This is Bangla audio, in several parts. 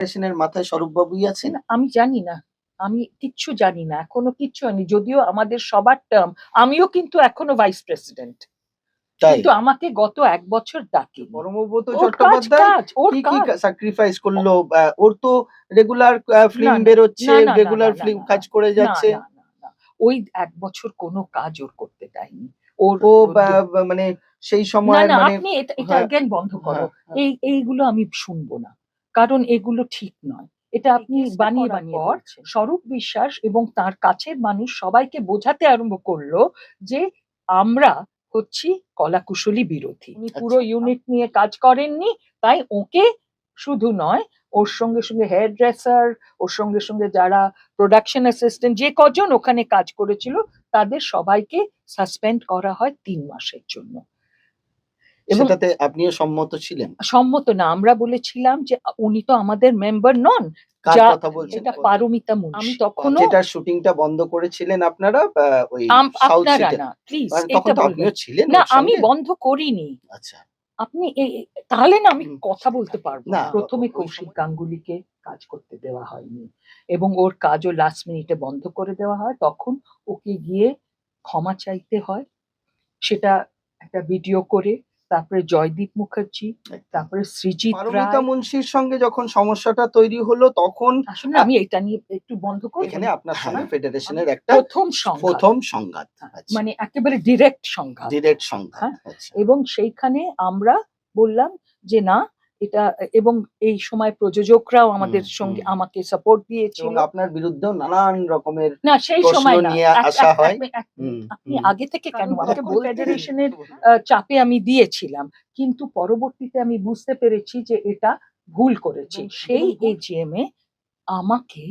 ফেডারেশনের মাথায় স্বরূপবাবুই আছেন? আমি জানি না, আমি কিচ্ছু জানি না, এখনো কিচ্ছু হয়নি। যদিও আমাদের সবার টার্ম, আমিও কিন্তু এখনো ভাইস প্রেসিডেন্ট, তাই কিন্তু আমাকে গত 1 বছর ডাকি। পরমব্রত ওর চট্টোপাধ্যায় ওর কি কি কাজ স্যাক্রিফাইস করলো? ওর তো রেগুলার না ফিল্ম না বেরোচ্ছে, না না না রেগুলার না ফিল্ম না কাজ করে না যাচ্ছে। না না না, ওই 1 বছর কোনো কাজ ওর করতে দেয়নি। ওর ও মানে সেই না সময়ের না, মানে আপনি এটা এটা হ্যাঁ, again বন্ধ করো। হ্যাঁ। এইগুলো আমি শুনবো না, কারণ এগুলো ঠিক নয়। এটা আপনি বানিয়ে বানিয়ে বলছেন। স্বরূপ বিশ্বাস এবং তার কাছের মানুষ সবাইকে বোঝাতে আরম্ভ করলো যে আমরা হচ্ছি কলাকুশলী বিরোধী। উনি পুরো ইউনিট নিয়ে কাজ করেননি, তাই ওকে শুধু নয়, ওর সঙ্গে সঙ্গে হেয়ার ড্রেসার, ওর সঙ্গে সঙ্গে যারা প্রোডাকশন অ্যাসিস্ট্যান্ট, যে কজন ওখানে কাজ করেছিল, তাদের সবাইকে সাসপেন্ড করা হয় 3 মাসের জন্য। এবং সেটাতে আপনিও সম্মত ছিলেন? সম্মত না, আমরা বলেছিলাম যে উনি তো আমাদের মেম্বার নন। কার যা কথা বলছেন? এটা পারমিতা মুন্সি। আমি তখনও যেটার শুটিংটা বন্ধ করেছিলেন আপনারা ওই সাউথ আপনারা সিটি, না, প্লিজ মানে তখন এটা তো বলবেন আপনিও ছিলেন না, ওর আমি সঙ্গে। বন্ধ করিনি। আচ্ছা, আপনি তাহলে না আমি হুম, কথা বলতে পারবো না, না। প্রথমে ওই কৌশিক সময় গাঙ্গুলিকে কাজ করতে দেওয়া হয়নি, এবং ওর কাজও লাস্ট মিনিটে বন্ধ করে দেওয়া হয়। তখন ওকে গিয়ে ক্ষমা চাইতে হয়, সেটা একটা ভিডিও করে। তারপরে জয়দীপ মুখার্জি, তারপরে সৃজিত পারমিতা রায়। মুন্সির সঙ্গে যখন সমস্যাটা তৈরি হলো তখন আসলে আমি এটা নিয়ে একটু বন্ধ করে এখানে আপনার সঙ্গে হ্যাঁ, ফেডারেশনের একটা প্রথম সংঘাত, আচ্ছা, মানে একেবারে ডিরেক্ট সংঘাত। ডিরেক্ট সংঘাত, হ্যাঁ, আচ্ছা। এবং সেইখানে আমরা বললাম যে না, এটা, এবং এই সময় প্রযোজকরাও আমাদের সঙ্গে আমাকে সাপোর্ট দিয়েছিল। এবং আপনার বিরুদ্ধেও নানান রকমের না, সেই প্রশ্ন সময় না, নিয়ে আসা হয়। আপনি আগে থেকে কেন আমাকে তখন ফেডারেশনের চাপে আমি দিয়েছিলাম, কিন্তু পরবর্তীতে আমি বুঝতে পেরেছি যে এটা ভুল করেছি। সেই এজিএম এ আমাকে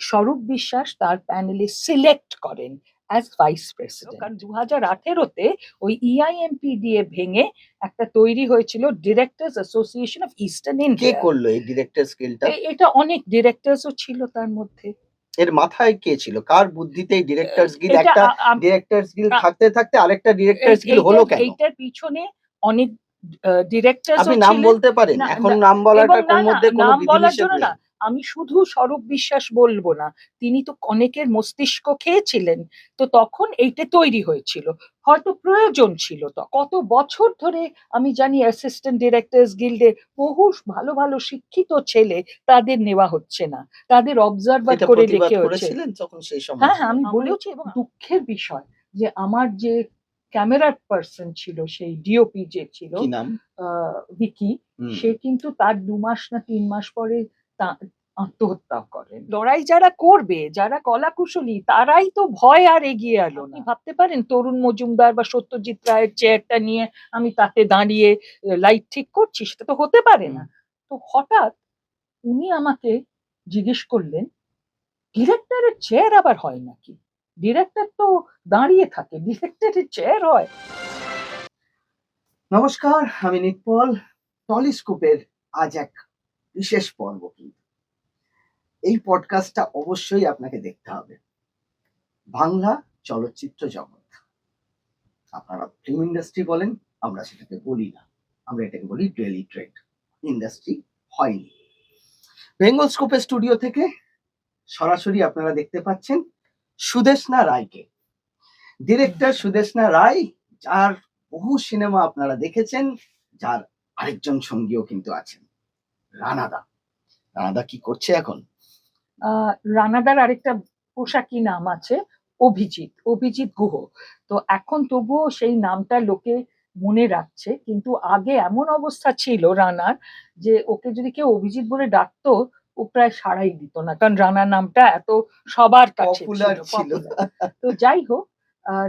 স্বরূপ বিশ্বাস তার প্যানেলে সিলেক্ট করেন অ্যাজ ভাইস প্রেসিডেন্ট। কারণ 2018-তে ওই ইআইএমপি দিয়ে ভেঙে একটা তৈরি হয়েছিল directors association of eastern K India. করলো এই ডিরেক্টর স্কিলটা? এটা অনেক ডিরেক্টরসও ছিল তার মধ্যে। এর মাথায় কে ছিল? কার বুদ্ধিতে এই ডিরেক্টরস গিল্ড, এটা একটা ডিরেক্টরস গিল্ড থাকতে থাকতে আরেকটা ডিরেক্টরস গিল্ড হলো কেন? এইটার পিছনে অনেক ডিরেক্টরস আপনি ছিলেন। নাম বলতে পারেন? না, এখন নাম বলাটা এবং কোন মধ্যে কোনো নাম বলার বিধিনিষেধ জন্য নেই। না, আমি শুধু স্বরূপ বিশ্বাস বলবো না, তিনি তো অনেকের মস্তিষ্ক খেয়েছিলেন। তো তখন এইটা তৈরি হয়েছিল, হয়তো প্রয়োজন ছিল। তো কত বছর ধরে আমি জানি অ্যাসিস্ট্যান্ট ডিরেক্টরস গিল্ডে বহু ভালো ভালো শিক্ষিত ছেলে, তাদের নেওয়া হচ্ছে না, তাদের অবজারভার এটা করে প্রতিবাদ রেখে হচ্ছে। করেছিলেন তখন সেই সময়? হ্যাঁ হ্যাঁ, আমি বলেওছি। এবং দুঃখের বিষয় যে আমার যে ক্যামেরা পার্সন ছিল, সেই ডিওপি যে ছিল, কি নাম? ভিকি, সে কিন্তু তার 2 মাস না 3 মাস পরে আত্মহত্যা করেন। লড়াই যারা করবে, যারা কলাকুশলী, তারাই তো ভয় আর এগিয়ে এলো না। ভাবতে পারেন তরুণ মজুমদার বা সত্যজিৎ রায়ের চেয়ারটা নিয়ে আমি তাতে দাঁড়িয়ে লাইট ঠিক করছি, সেটা তো হতে পারে না। তো হঠাৎ উনি আমাকে জিজ্ঞেস করলেন, ডিরেক্টরের চেয়ার আবার হয় নাকি? ডিরেক্টর তো দাঁড়িয়ে থাকে, ডিরেক্টরের চেয়ার হয়? নমস্কার, আমি নিতপল। টলিস্কোপের আজ এক বিশেষ পর্ব, কিন্তু এই পডকাস্টটা অবশ্যই আপনাকে দেখতে হবে। বাংলা চলচ্চিত্র জগৎ, আপনারা ফিল্ম ইন্ডাস্ট্রি বলেন, আমরা সেটাকে বলি না, আমরা এটাকে বলি ডেইলি ট্রেড ইন্ডাস্ট্রি। হয়নি। বেঙ্গল স্কোপের স্টুডিও থেকে সরাসরি আপনারা দেখতে পাচ্ছেন সুদেষ্ণা রায়কে। ডিরেক্টর সুদেষ্ণা রায়, যার বহু সিনেমা আপনারা দেখেছেন, যার আরেকজন সঙ্গীও কিন্তু আছেন, রানাদা। রানাদা কি করছে এখন? রানাদার আরেকটা পোশাকি নাম আছে, অভিজিৎ, অভিজিৎ গুহ। তো এখন তবুও সেই নামটা লোকে মনে রাখছে, কিন্তু আগে এমন অবস্থা ছিল রানার যে ওকে যদি কেউ অভিজিৎ বলে ডাকতো, ও প্রায় সাড়াই দিত না, কারণ রানা নামটা এত সবার কাছে পপুলার ছিল। তো যাই হোক,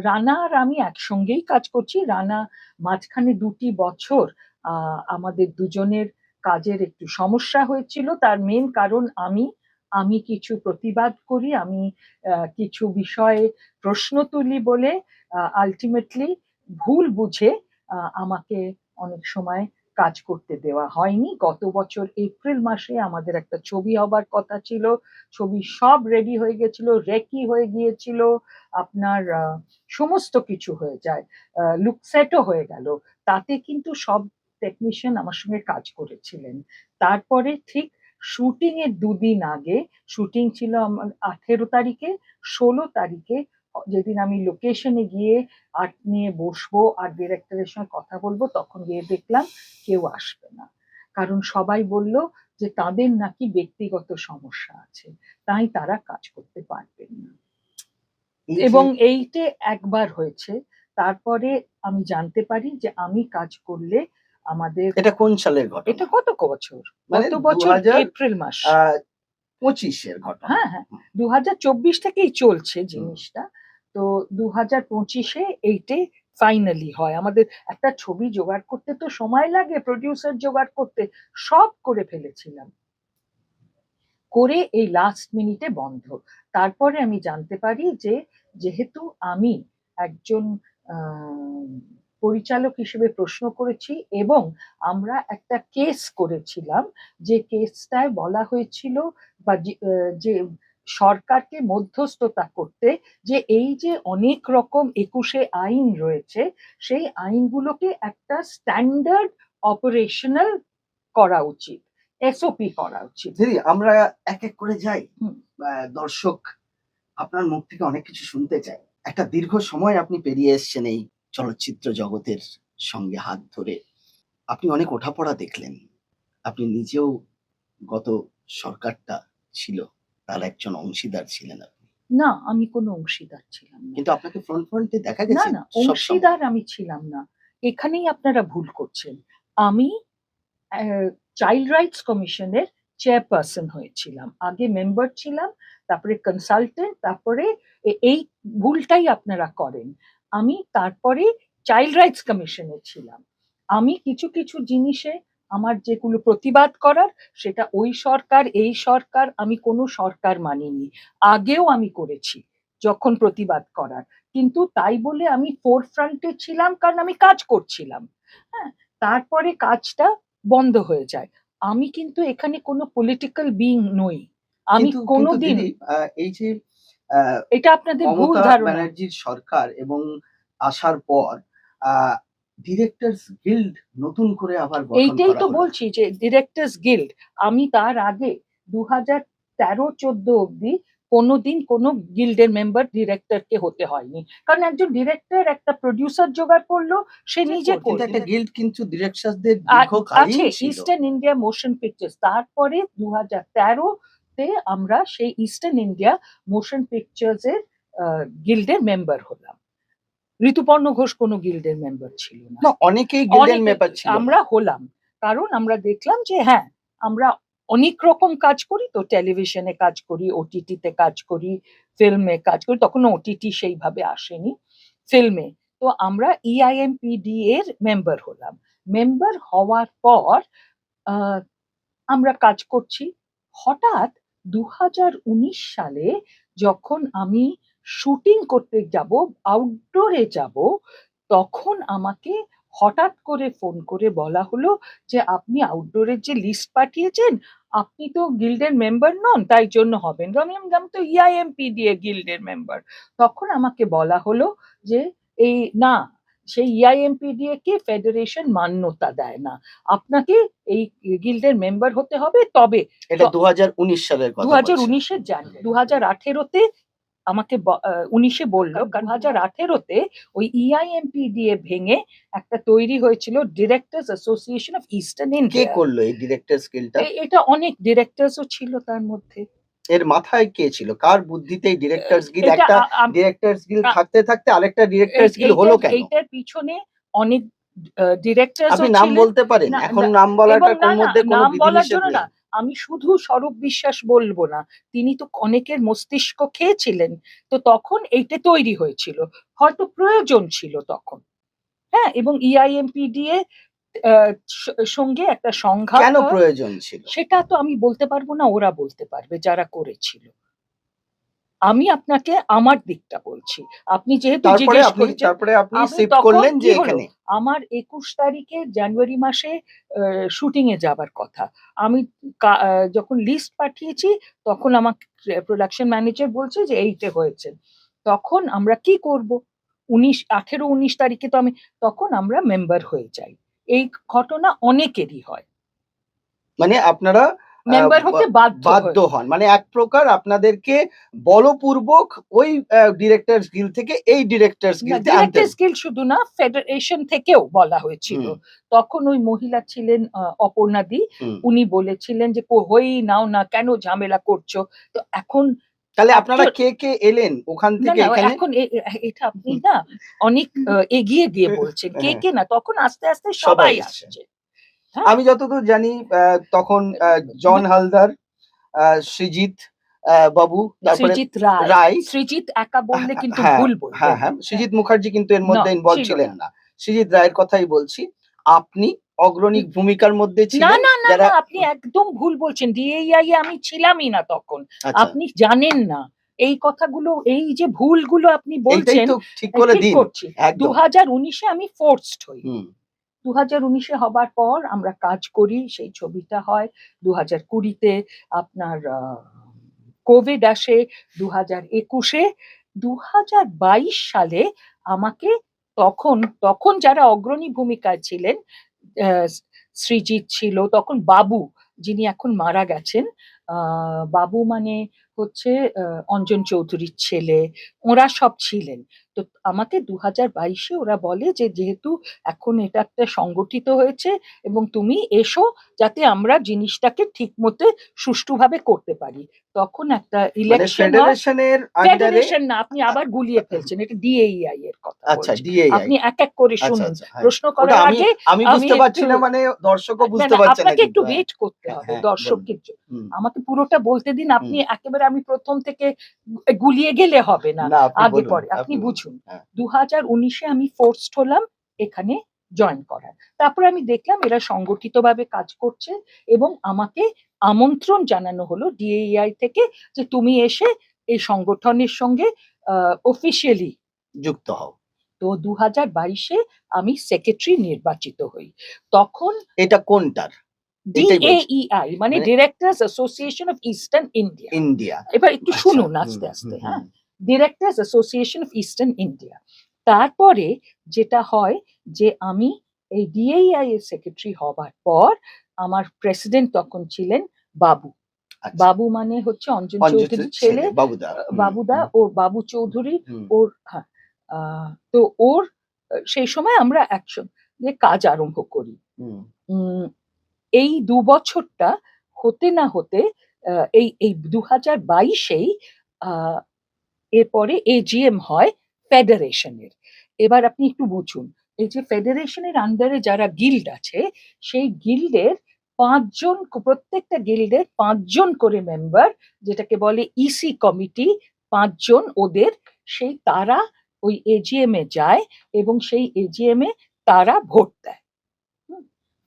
রানা আর আমি একসঙ্গেই কাজ করছি। রানা মাঝখানে 2টি বছর আমাদের দুজনের কাজের একটু সমস্যা হয়েছিল। তার মেন কারণ আমি কিছু প্রতিবাদ করি, আমি কিছু বিষয়ে প্রশ্ন তুলি বলে আলটিমেটলি ভুল বুঝে আমাকে অনেক সময় কাজ করতে দেওয়া হয়নি। গত বছর এপ্রিল মাসে আমাদের একটা ছবি হবার কথা ছিল, ছবি সব রেডি হয়ে গেছিল, রেকি হয়ে গিয়েছিল, আপনার সমস্ত কিছু হয়ে যায়, লুকসেটও হয়ে গেল। তাতে কিন্তু সব টেকনিশিয়ান আমার সঙ্গে কাজ করেছিলেন। তারপরে ঠিক শুটিং এর দুদিন আগে, শুটিং ছিল আমার 18 তারিখে, 16 তারিখে যেদিন আমি লোকেশনে গিয়ে আর্ট নিয়ে বসবো আর ডিরেক্টরের সঙ্গে কথা বলবো, তখন গিয়ে দেখলাম কেউ আসবে না। কারণ সবাই বলল যে তাদের নাকি ব্যক্তিগত সমস্যা আছে, তাই তারা কাজ করতে পারবেন না। এই যে এবং এইটে একবার হয়েছে। তারপরে আমি জানতে পারি যে আমি কাজ করলে আমাদের, এটা কোন সালের ঘটনা? এটা কত বছর, মানে গত বছর 2000 এপ্রিল মাস। 25-এর ঘটনা। হ্যাঁ হ্যাঁ, 2024 থেকেই চলছে জিনিসটা। তো 2025-এ এইটে ফাইনালি হয়। আমাদের একটা ছবি জোগাড় করতে তো সময় লাগে, প্রডিউসার জোগাড় করতে, সব করে ফেলেছিলাম, করে এই লাস্ট মিনিটে বন্ধ। তারপরে আমি জানতে পারি যে যেহেতু আমি একজন আহ, পরিচালক হিসেবে প্রশ্ন করেছি এবং আমরা একটা কেস করেছিলাম, যে কেসটায় বলা হয়েছিল বা যে সরকারকে মধ্যস্থতা করতে, যে এই যে অনেক রকম 21-এ আইন রয়েছে, সেই আইনগুলোকে একটা স্ট্যান্ডার্ড অপারেশনাল করা উচিত, এসওপি করা উচিত। দিদি, আমরা এক এক করে যাই। হুম। দর্শক আপনার মুখ থেকে অনেক কিছু শুনতে চায়। একটা দীর্ঘ সময় আপনি পেরিয়ে এসেছেন এই চলচ্চিত্র জগতের সঙ্গে হাত ধরে। আপনি অনেক ওঠাপড়া দেখলেন। আপনি নিজেও গত সরকারটা ছিল, তার একজন অংশীদার ছিলেন আপনি। না, আমি কোনো অংশীদার ছিলাম না। কিন্তু আপনাকে ফ্রন্টে দেখা না গেছে না, সবসময়। অংশীদার আমি ছিলাম না। এখানেই আপনারা ভুল করছেন। আমি চাইল্ড রাইটস কমিশনের চেয়ারপারসন হয়েছিলাম, আগে মেম্বার ছিলাম, তারপরে কনসালটেন্ট, তারপরে এই ভুলটাই আপনারা করেন। আমি তারপরে চাইল্ড রাইটস কমিশনে ছিলাম। আমি কিছু কিছু জিনিসে আমার যেগুলো প্রতিবাদ করার, সেটা ওই সরকার এই সরকার, আমি কোনো সরকার মানিনি। আগেও আমি করেছি যখন প্রতিবাদ করার, কিন্তু তাই বলে আমি ফোর ফ্রন্টে ছিলাম কারণ আমি কাজ করছিলাম। হ্যাঁ, তারপরে কাজটা বন্ধ হয়ে যায়। আমি কিন্তু এখানে কোনো পলিটিক্যাল বিং নই। আমি কিন্তু কোনোদিন, দিদি, এই যে আহ, এটা আপনাদের ভুল মমতা ধারণা। ব্যানার্জির সরকার এবং আসার পর ডিরেক্টরস গিল্ড নতুন করে আবার গঠন এইটাই করা তো হলো। বলছি যে ডিরেক্টরস গিল্ড, আমি তার আগে 2013-14 অব্দি কোনোদিন কোনো গিল্ডের মেম্বার ডিরেক্টরকে হতে হয়নি, কারণ একজন ডিরেক্টর একটা প্রডিউসার জোগাড় করলো, সে নিজে কিন্তু করবে। একটা গিল্ড কিন্তু ডিরেক্টরসদের আছে দীর্ঘকালীন ছিল। ইস্টার্ন ইন্ডিয়া মোশন পিকচার্স, তারপরে 2013-তে আমরা সেই ইস্টার্ন ইন্ডিয়া মোশন পিকচার্স এর গিল্ডের মেম্বার হলাম। ঋতুপর্ণ ঘোষ কোনো গিল্ডের মেম্বার ছিল না। না, অনেকেই গিল্ডের অনেকে মেম্বার ছিল না। আমরা হলাম, কারণ আমরা দেখলাম যে হ্যাঁ, আমরা অনেক রকম কাজ করি, তো টেলিভিশনে কাজ করি, ওটিটিতে কাজ করি, ফিল্মে কাজ করি, তখন ওটিটি সেইভাবে আসেনি, ফিল্মে। তো আমরা ইআইএমপিডি এর মেম্বার হলাম। মেম্বার হওয়ার পর আহ, আমরা কাজ করছি। হঠাৎ 2019 সালে যখন আমি শুটিং করতে যাব, আউটডোরে যাব, তখন আমাকে হঠাৎ করে ফোন করে বলা হলো যে আপনি আউটডোরের যে লিস্ট পাঠিয়েছেন, আপনি তো গিল্ডের মেম্বার নন, তাই জন্য হবেন না। আমি তো ইআইএমপি দিয়ে গিল্ডের মেম্বার। তখন আমাকে বলা হলো যে এই না, সেই ইআইএমপিডিএ কে ফেডারেশন মান্যতা দেয় না, আপনাকে এই গিল্ডের মেম্বার হতে হবে। তবে এটা 2019 সালের কথা বলছেন। 2019-এর জানুয়ারি, 2018-তে আমাকে 19-এ বললো, কারণ 2018-তে ওই ইআইএমপিডিএ ভেঙে একটা তৈরি হয়েছিল directors association of eastern K India. করলো এই ডিরেক্টরস গিল্ডটা? এটা অনেক ডিরেক্টরসও ছিল তার মধ্যে। এর মাথায় কে ছিল? কার বুদ্ধিতে এই ডিরেক্টরস গিল্ড, এটা একটা ডিরেক্টরস গিল্ড থাকতে থাকতে আরেকটা ডিরেক্টরস গিল্ড হলো কেন? এইটার পিছনে অনেক ডিরেক্টরস আপনি নাম বলতে পারেন? না, এখন না, নাম এবং বলাটার না, না, মধ্যে কোনো নাম বলার বিধিনিষেধ জন্য নেই। না, আমি শুধু স্বরূপ বিশ্বাস বলবো না, তিনি তো অনেকের মস্তিষ্ক খেয়েছিলেন, তো তখন এইটা তৈরি হয়েছিল, হয়তো প্রয়োজন ছিল তখন। হ্যাঁ, এবং ইআইএমপিডিএ সঙ্গে একটা সংঘাত কেন হয়। প্রয়োজন ছিল? সেটা তো আমি বলতে পারবো না, ওরা বলতে পারবে যারা করেছিল। আমি আপনাকে আমার দিকটা বলছি, আপনি যেহেতু জিজ্ঞেস করেছেন। তারপরে আপনি আমি শিফট তখন করলেন যে কি হলো, এখানে। আমার 21 তারিখে জানুয়ারি মাসে শুটিং এ যাবার কথা। আমি যখন লিস্ট পাঠিয়েছি, তখন আমার প্রোডাকশন ম্যানেজার বলছে যে এইটা হয়েছে। তখন আমরা কি করব, 18-19 তারিখে তো আমি, তখন আমরা মেম্বার হয়ে যাই। এই ঘটনা অনেকেরই হয়। মানে আপনারা মেম্বার হতে বাধ্য হন, মানে এক প্রকার আপনাদেরকে বলপূর্বক ওই ডিরেক্টরস গিল্ড থেকে এই ডিরেক্টরস গিল্ডে আনতে। ডিরেক্টরস গিল্ড শুধু না, ফেডারেশন থেকেও বলা হয়েছিল। তখন ওই মহিলা ছিলেন অপর্ণা দি, উনি বলেছিলেন যে হয়েই নাও না, কেন ঝামেলা করছো। তো এখন তাহলে আপনারা কে কে এলেন ওখান থেকে এখানে? এখন এটা আপনি না অনেক এগিয়ে দিয়ে বলছেন, কে কে না, তখন আস্তে আস্তে সবাই আসছে। আমি যতদূর জানি তখন জন হালদার, সৃজিত বাবু, তারপরে সৃজিত রায়। সৃজিত একা বললে কিন্তু ভুল বলবেন। হ্যাঁ হ্যাঁ, সৃজিত মুখার্জি কিন্তু এর মধ্যে ইনভলভ ছিলেন না। সৃজিত রায়ের কথাই বলছি। আপনি অগ্রণী ভূমিকার মধ্যে ছিলেন। না না না, আপনি একদম ভুল বলছেন। ডিএইআই আমি ছিলামই না তখন, আপনি জানেন না এই কথাগুলো। এই যে ভুলগুলো আপনি বলছেন ঠিক করে দিন। 2019-এ আমি ফোর্সড হই। 2019-এ হবার পর আমরা কাজ করি, সেই ছবিটা হয়। 2020-তে আপনার কোভিড আসে, 2021-এ, 2022 সালে আমাকে তখন যারা অগ্রণী ভূমিকায় ছিলেন, সৃজিত ছিল, তখন বাবু যিনি এখন মারা গেছেন, বাবু মানে হচ্ছে অঞ্জন চৌধুরীর ছেলে, ওরা সব ছিলেন। তো আমাকে 2022-এ ওরা বলে যে যেহেতু এখন এটা একটা সংগঠিত হয়েছে এবং তুমি এসো, যাতে আমরা জিনিসটাকে ঠিক মতো সুষ্ঠুভাবে করতে পারি। তখন একটা ইলেকশন, ফেডারেশন না, আপনি আবার গুলিয়ে ফেলছেন, এটা ডিএইআই এর কথা বলছি। আপনি এক এক করে শুনুন, প্রশ্ন করার আগে আমি বুঝতে পারছি না, মানে দর্শকও বুঝতে পারছে না, আপনাকে একটু ওয়েট করতে হবে দর্শকের জন্য। আমাকে পুরোটা বলতে দিন, আপনি একেবারে আমি প্রথম থেকে গুলিয়ে গেলে হবে না, আগে পরে আপনি বুঝুন। 2019-এ আমি ফোর্সড হলাম এখানে জয়েন করার। তারপরে আমি দেখলাম এরা সংগঠিতভাবে কাজ করছে এবং আমাকে আমন্ত্রণ জানানো হলো ডিএইআই থেকে যে তুমি এসে এই সংগঠনের সঙ্গে অফিসিয়ালি যুক্ত হও। তো 2022-এ আমি সেক্রেটারি নির্বাচিত হই। তখন এটা কোনটার? ডিএইআই মানে directors association of eastern India. এবার একটু শুনুন আস্তে আস্তে। হ্যাঁ, directors association of eastern India. তারপরে যেটা হয় যে আমি এই ডিএইআই এর সেক্রেটারি হবার পর আমার প্রেসিডেন্ট তখন ছিলেন বাবু। বাবু মানে হচ্ছে অঞ্জন চৌধুরীর ছেলে, বাবুদা। ও বাবু চৌধুরী ওর। হ্যাঁ, তো ওর সেই সময় আমরা একসঙ্গে কাজ আরম্ভ করি। এই 2 বছরটা হতে না হতে এই 2022-এই এরপরে এজিএম হয় ফেডারেশনের। এবার আপনি একটু বুঝুন, এই যে ফেডারেশনের আন্ডারে যারা গিল্ড আছে, সেই গিল্ডের 5 জন, প্রত্যেকটা গিল্ডের 5 জন করে মেম্বার, যেটাকে বলে ইসি কমিটি, 5 জন ওদের, সেই তারা ওই এজিএম এ যায় এবং সেই এজিএম এ তারা ভোট দেয়।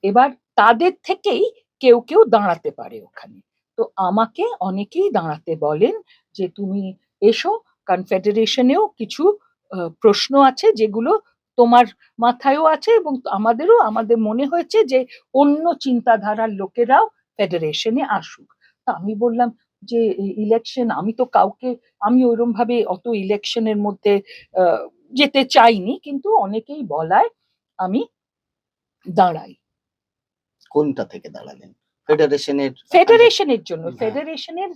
এবার তাদের থেকেই কেউ কেউ দাঁড়াতে পারে ওখানে। তো আমাকে অনেকেই দাঁড়াতে বলেন যে তুমি এসো, কনফেডারেশনেও কিছু প্রশ্ন আছে যেগুলো তোমার মাথায়ও আছে এবং আমাদের মনে হয়েছে যে অন্য চিন্তাধারার লোকেরাও ফেডারেশনে আসুক। তা আমি বললাম যে ইলেকশন, আমি ওইরকম ভাবে অত ইলেকশনের মধ্যে যেতে চাইনি, কিন্তু অনেকেই বলায় আমি দাঁড়াই। কোনটা থেকে দাঁড়ালেন? ফেডারেশনের জন্য। ফেডারেশনের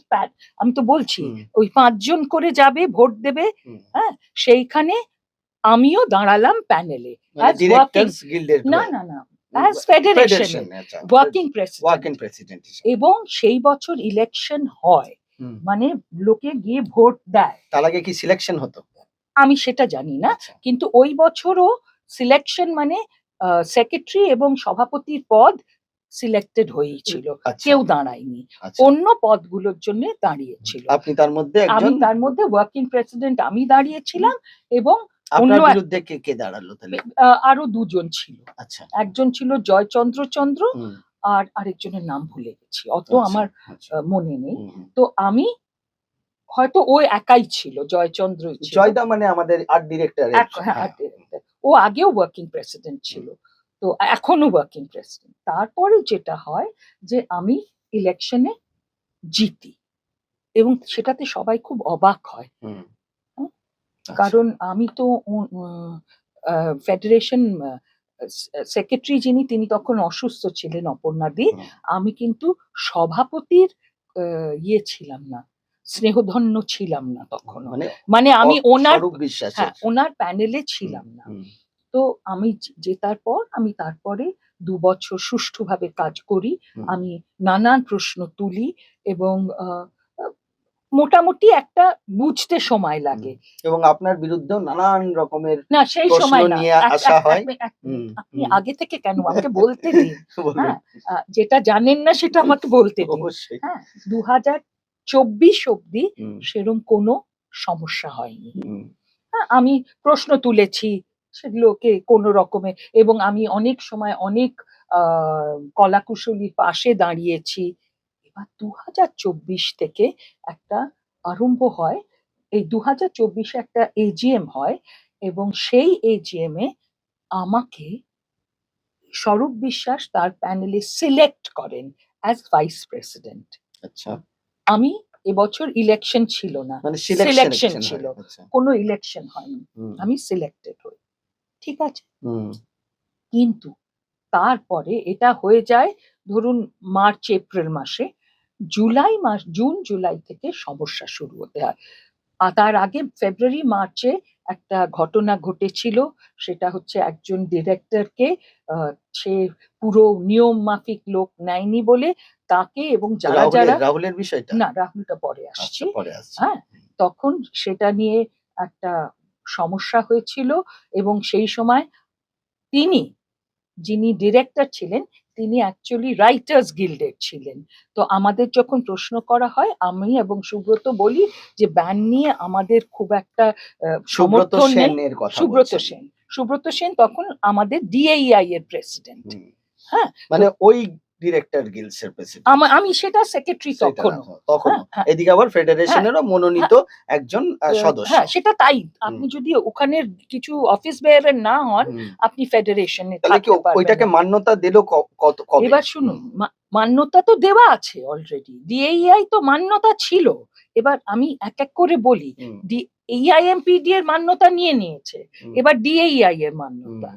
আমি তো বলছি ওই 5 জন করে যাবে, ভোট দেবে। হ্যাঁ, সেইখানে আমিও দাঁড়ালাম প্যানেলে। না না না, অ্যাজ ফেডারেশন ওয়ার্কিং প্রেসিডেন্ট। এবং সেই বছর ইলেকশন হয়, মানে লোকে গিয়ে ভোট দেয়। তার আগে কি সিলেকশন হতো? আমি সেটা জানি না, কিন্তু ওই বছরও সিলেকশন মানে সেক্রেটারি এবং সভাপতির পদ সিলেক্টেড হয়েছিল, কেউ দাঁড়ায়নি, অন্য পদগুলোর জন্য দাঁড়িয়েছিল। আপনি তার মধ্যে একজন? আমি তার মধ্যে ওয়ার্কিং প্রেসিডেন্ট আমি দাঁড়িয়েছিলাম এবং আপনার বিরুদ্ধে কে দাঁড়ালো তাহলে? আরো 2 জন ছিল। একজন ছিল জয়চন্দ্র চন্দ্র, আর আরেকজনের নাম ভুলে গেছি, অত আমার মনে নেই। তো আমি হয়তো ও একাই ছিল, জয়চন্দ্র। জয়দা মানে আমাদের আর্ট ডিরেক্টর। ও আগেও ওয়ার্কিং প্রেসিডেন্ট ছিল, তো এখনো ওয়ার্কিং প্রেসিডেন্ট। তারপরে যেটা হয় যে আমি ইলেকশনে জিতি এবং সেটাতে সবাই খুব অবাক হয়, কারণ আমি তো ফেডারেশন সেক্রেটারি যিনি তিনি তখন অসুস্থ ছিলেন, অপর্ণাদি। হুম। আমি কিন্তু সভাপতির ইয়ে ছিলাম না, স্নেহধন্য ছিলাম না তখন। মানে মানে আমি ওনার, স্বরূপ বিশ্বাসের। হ্যাঁ, ওনার প্যানেলে ছিলাম না। হুম, তো আমি জেতার পর আমি তারপরে ২ বছর সুষ্ঠুভাবে কাজ করি। হুম, আমি নানান প্রশ্ন তুলি এবং মোটামুটি একটা বুঝতে সময় লাগে। এবং আপনার বিরুদ্ধেও নানান রকমের না, সেই প্রশ্ন সময় না। নিয়ে আসা হয়। এক হুম, মিনিট, আপনি হুম। আগে থেকে কেন? আমাকে বলতে দিন। বলুন। হ্যাঁ? যেটা জানেন না সেটা আমাকে বলতে দিন। অবশ্যই। হ্যাঁ? ২০২৪ অব্দি হুম, সেরম কোনো সমস্যা হয়নি। হুম, হ্যাঁ? আমি প্রশ্ন তুলেছি সেগুলোকে কোনো রকমে, এবং আমি অনেক সময় অনেক আ কলাকুশলীর পাশে দাঁড়িয়েছি। এবার ২০২৪ থেকে একটা আরম্ভ হয়। এই ২০২৪ এ একটা এজিএম হয় এবং সেই এজিএম এ আমাকে স্বরূপ বিশ্বাস তার প্যানেলে সিলেক্ট করেন অ্যাজ ভাইস প্রেসিডেন্ট। আচ্ছা। আমি এবছর ইলেকশন ছিল না, মানে সিলেকশন সিলেকশন ছিল। হয়। আচ্ছা। কোনো ইলেকশন হয়নি। হুম, আমি সিলেক্টেড হই। ঠিক আছে? হুম, কিন্তু তারপরে এটা হয়ে যায় ধরুন মার্চ এপ্রিল মাসে। জুলাই মাস, জুন জুলাই থেকে সমস্যা শুরু হতে হয়। তার আগে ফেব্রুয়ারি মার্চে একটা ঘটনা ঘটেছিল। সেটা হচ্ছে একজন ডিরেক্টরকে সে পুরো নিয়ম মাফিক লোক নেয়নি বলে তাকে এবং যারা যারা, রাহুলের বিষয়টা? না, রাহুলটা পরে আচ্ছা, আসছি। পরে আসছে। হ্যাঁ, তখন সেটা নিয়ে একটা সমস্যা হয়েছিল এবং সেই সময় তিনি, যিনি ডিরেক্টর ছিলেন, তিনি অ্যাকচুয়ালি রাইটার্স গিল্ডের ছিলেন। তো আমাদের যখন প্রশ্ন করা হয়, আমি এবং সুব্রত বলি যে ব্যান নিয়ে আমাদের খুব একটা সুব্রত সমর্থন নেই। সেনের কথা সুব্রত বলছেন। সেন, সুব্রত সেন তখন আমাদের ডিএইআই এর প্রেসিডেন্ট। হুম। হ্যাঁ, তো মানে ওই ডিরেক্টর গিল্ডস এর প্রেসিডেন্ট। আমি সেটা সেক্রেটারি সেটা তখনও। তখনও। হ্যাঁ, হ্যাঁ, এদিকে আবার হ্যাঁ, ফেডারেশনেরও মনোনীত একজন সদস্য। হ্যাঁ, সেটা তাই। হুম, আপনি যদি ওখানের কিছু অফিস বেয়ারার না হন, হুম। আপনি ফেডারেশনে তাহলে কি থাকতে পারবেন ওইটাকে না। মান্যতা দিল কবে? এবার শুনুন, মান্যতা তো দেওয়া আছে অলরেডি। ডিএইআই তো মান্যতা ছিল। এবার আমি এক এক করে বলি। হুম, এইআইএমপিডি এর মান্যতা নিয়ে নিয়েছে। হুম, এবার ডিএইআই এর হুম, মান্যতা।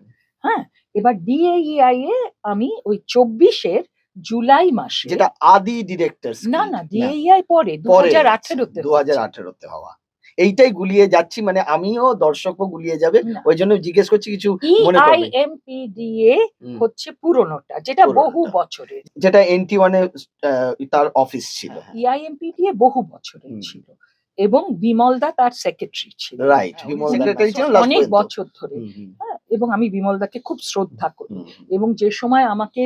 হ্যাঁ? এবার ডিএইআই এ আমি ওই ২৪ এর জুলাই মাসে, যেটা আদি ডিরেক্টরস না, গিল্ড। না, না, ডিএইআই পরে পরে ২০১৮ তে হয়েছে। 2018 তে হওয়া। এইটাই গুলিয়ে যাচ্ছি, মানে আমিও দর্শকও গুলিয়ে যাবে। না, ওই জন্য জিজ্ঞেস করছি, কিছু মনে করবেন। ইআইএমপিডিএ হুম, হচ্ছে পুরনোটা, যেটা বহু পুরোনোটা। বছরের। যেটা NT1 এ তার অফিস ছিল। হ্যাঁ। ইআইএমপিডিএ বহু বছরের হুম, ছিল এবং বিমলদা তার সেক্রেটারি ছিলেন। রাইট। হ্যাঁ, বিমল উনি সেক্রেটারি ছিলেন লাস্ট অনেক পর্যন্ত। বছর ধরে। হুম, হুম, হ্যাঁ, এবং আমি বিমলদাকে খুব শ্রদ্ধা করি। হুম, এবং যে সময় আমাকে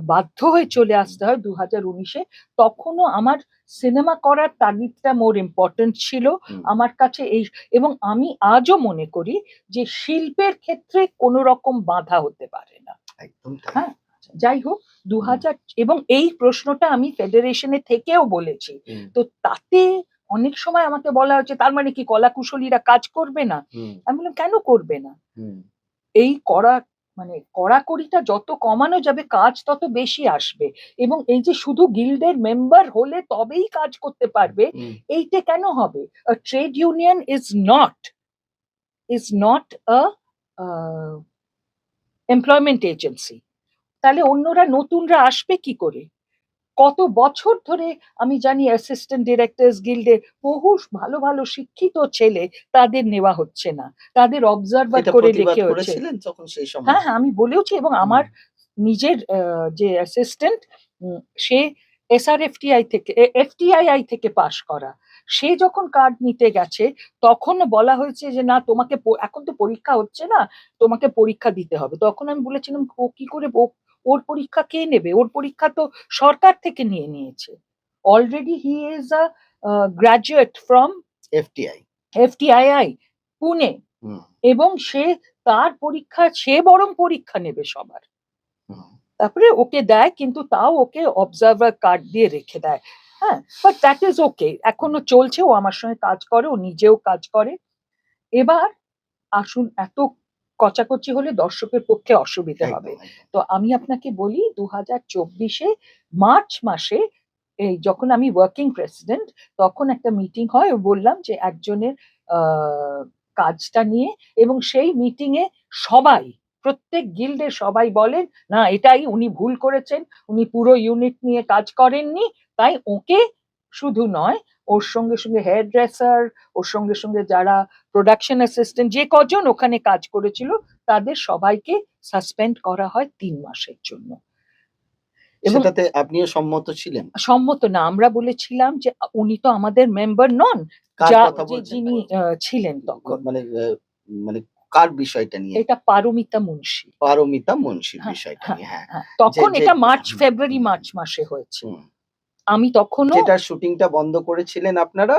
বাধ্য হয়ে চলে আসতে হয় ২০১৯-এ, তখনও আমার সিনেমা করার তাগিদটা মোর ইম্পর্টেন্ট ছিল হুম, আমার কাছে। এই, এবং আমি আজও মনে করি যে শিল্পের ক্ষেত্রে কোনো রকম বাধা হতে পারে না। একদম তাই। হ্যাঁ, যাই হোক, ২০০০ এবং এই প্রশ্নটা আমি ফেডারেশনে থেকেও বলেছি। হুম, তো তাতে অনেক সময় আমাকে বলা হয়েছে তার মানে কি কলাকুশলীরা কাজ করবে না? হুম, আমি বললাম কেন করবে না? হুম, এই মানে কড়াকড়িটা যত কমানো যাবে কাজ তত বেশি আসবে, এবং এই যে শুধু গিল্ডের মেম্বার হলে তবেই কাজ করতে পারবে, হুম, এইটা কেন হবে? Trade union is not a employment agency. তাহলে অন্যরা, নতুনরা আসবে কি করে? কত বছর ধরে আমি জানি অ্যাসিস্ট্যান্ট ডিরেক্টরস গিল্ডে বহু ভালো ভালো শিক্ষিত ছেলে, তাদের নেওয়া হচ্ছে না, তাদের অবজারভার এটা করে প্রতিবাদ রেখে হচ্ছে। করেছিলেন তখন সেই সময়? হ্যাঁ, হ্যাঁ, আমি বলেওছি এবং হুম, আমার নিজের যে অ্যাসিস্ট্যান্ট, সে এসআরএফটিআই থেকে, এফটিআইআই থেকে পাশ করা। সে যখন কার্ড নিতে গেছে তখন বলা হয়েছে যে না, তোমাকে এখন তো পরীক্ষা হচ্ছে না, তোমাকে পরীক্ষা দিতে হবে। তখন আমি বলেছিলাম ও কি করে, ওর পরীক্ষা কে নেবে? ওর পরীক্ষা তো সরকার থেকে নিয়ে নিয়েছে। Already he is a graduate from FTI। FTII, Pune, hmm, এবং তার পরীক্ষা, সে বরং পরীক্ষা নেবে সবার। হুম, তারপরে ওকে দেয়, কিন্তু তাও ওকে অবজারভার কার্ড দিয়ে রেখে দেয়। হ্যাঁ, বাট দ্যাট ইজ ওকে, এখনো চলছে, ও আমার সঙ্গে কাজ করে, ও নিজেও কাজ করে। এবার আসুন, এত কচাকচি হলে দর্শকের পক্ষে অসুবিধে হবে। একদম, একদম। তো আমি আপনাকে বলি ২০২৪-এ মার্চ মাসে, এই যখন আমি ওয়ার্কিং প্রেসিডেন্ট, তখন একটা মিটিং হয়, ও বললাম যে একজনের কাজটা নিয়ে, এবং সেই মিটিং এ সবাই প্রত্যেক গিল্ডে সবাই বলেন না এটাই উনি ভুল করেছেন, উনি পুরো ইউনিট নিয়ে কাজ করেননি, তাই ওকে শুধু নয় ওর সঙ্গে সঙ্গে হেয়ার ড্রেসার, ওর সঙ্গে সঙ্গে যারা প্রোডাকশন অ্যাসিস্ট্যান্ট যে কজন ওখানে কাজ করেছিল তাদের সবাইকে সাসপেন্ড করা হয় 3 মাসের জন্য। এবং সেটাতে আপনিও সম্মত ছিলেন? সম্মত না, আমরা বলেছিলাম যে উনি তো আমাদের মেম্বার নন, কার যা কথা বলছেন? যিনি ছিলেন তখন, মানে মানে কার বিষয়টা নিয়ে? এটা পারমিতা মুন্সি। পারমিতা মুন্সির হ্যাঁ, বিষয়টা হ্যাঁ, নিয়ে, হ্যাঁ। হ্যাঁ, তখন যে এটা মার্চ হুম, ফেব্রুয়ারি হুম, মার্চ মাসে হয়েছে। হুম। আমি তখনও যেটার শুটিংটা বন্ধ করেছিলেন আপনারা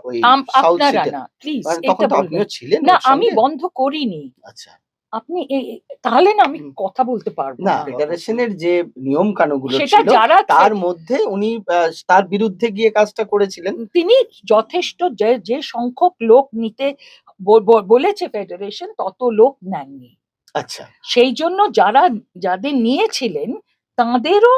ওই সাউথ আপনারা সিটি। না প্লিজ মানে তখন এটা তো বলবেন আপনিও ছিলেন না, ওর আমি সঙ্গে? বন্ধ করিনি। আচ্ছা। আপনি তাহলে না আমি হুম। কথা বলতে পারবো না, না। ফেডারেশনের যে নিয়ম কানুনগুলো সেটা ছিল যারা তার মধ্যে উনি তার বিরুদ্ধে গিয়ে কাজটা করেছিলেন। তিনি যথেষ্ট যে সংখ্যক লোক নিতে বলেছে ফেডারেশন তত লোক নেননি। আচ্ছা। সেই জন্য যাদের নিয়েছিলেন তাদেরও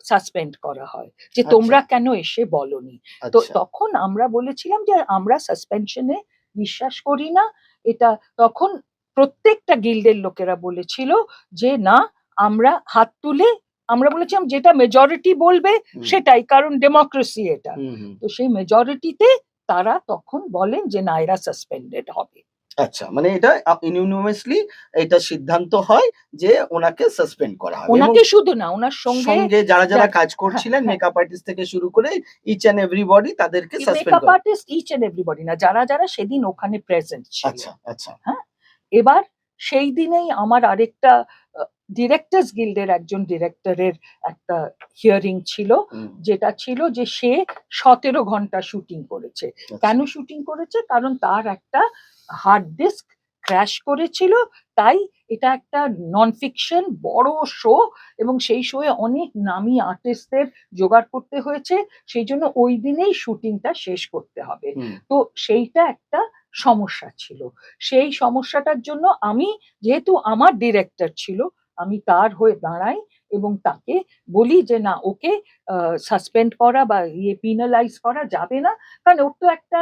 সাসপেন্ড করা হয় যে তোমরা কেন এসে বলনি। তো আচ্ছা। তখন আমরা বলেছিলাম যে আমরা সাসপেনশনে বিশ্বাস করি না। এটা তখন প্রত্যেকটা গিল্ডের লোকেরা বলেছিল যে না, আমরা হাত তুলে আমরা বলেছিলাম যেটা মেজরিটি বলবে হুম, সেটাই, কারণ ডেমোক্রেসি এটা। হুম, হুম। তো সেই মেজরিটিতে তারা তখন বলেন যে না এরা সাসপেন্ডেড হবে। আচ্ছা, মানে এটা ইউনিভার্সালি এটা সিদ্ধান্ত হয় যে ওনাকে সাসপেন্ড করা হবে এবং ওনাকে শুধু না, ওনার সঙ্গে সঙ্গে যারা যারা কাজ হ্যাঁ, করছিলেন হ্যাঁ। মেকআপ আর্টিস্ট থেকে শুরু করে ইচ এন্ড এভরিবডি তাদেরকে সাসপেন্ড মেকআপ করা। আর্টিস্ট ইচ এন্ড এভরিবডি না, যারা যারা সেদিন ওখানে প্রেজেন্ট ছিল। আচ্ছা, আচ্ছা। হ্যাঁ, এবার সেই দিনেই আমার আরেকটা ডিরেক্টরস গিল্ডের একজন ডিরেক্টরের একটা হিয়ারিং ছিল, হুম, যেটা ছিল যে সে 17 ঘন্টা শুটিং করেছে। আচ্ছা। কেন শুটিং করেছে? কারণ তার একটা হার্ড ডিস্ক ক্র্যাশ করেছিল, তাই এটা একটা নন ফিকশন বড় শো এবং সেই শোয়ে অনেক নামি আর্টিস্টদের জোগাড় করতে হয়েছে, সেই জন্য ওই দিনেই শুটিংটা শেষ করতে হবে। হুম, তো সেইটা একটা সমস্যা ছিল। সেই সমস্যাটার জন্য আমি, যেহেতু আমার ডিরেক্টর ছিল, আমি তার হয়ে দাঁড়াই এবং তাকে বলি যে না, ওকে সাসপেন্ড করা বা পিনালাইজ করা যাবে না, কারণ ওর তো একটা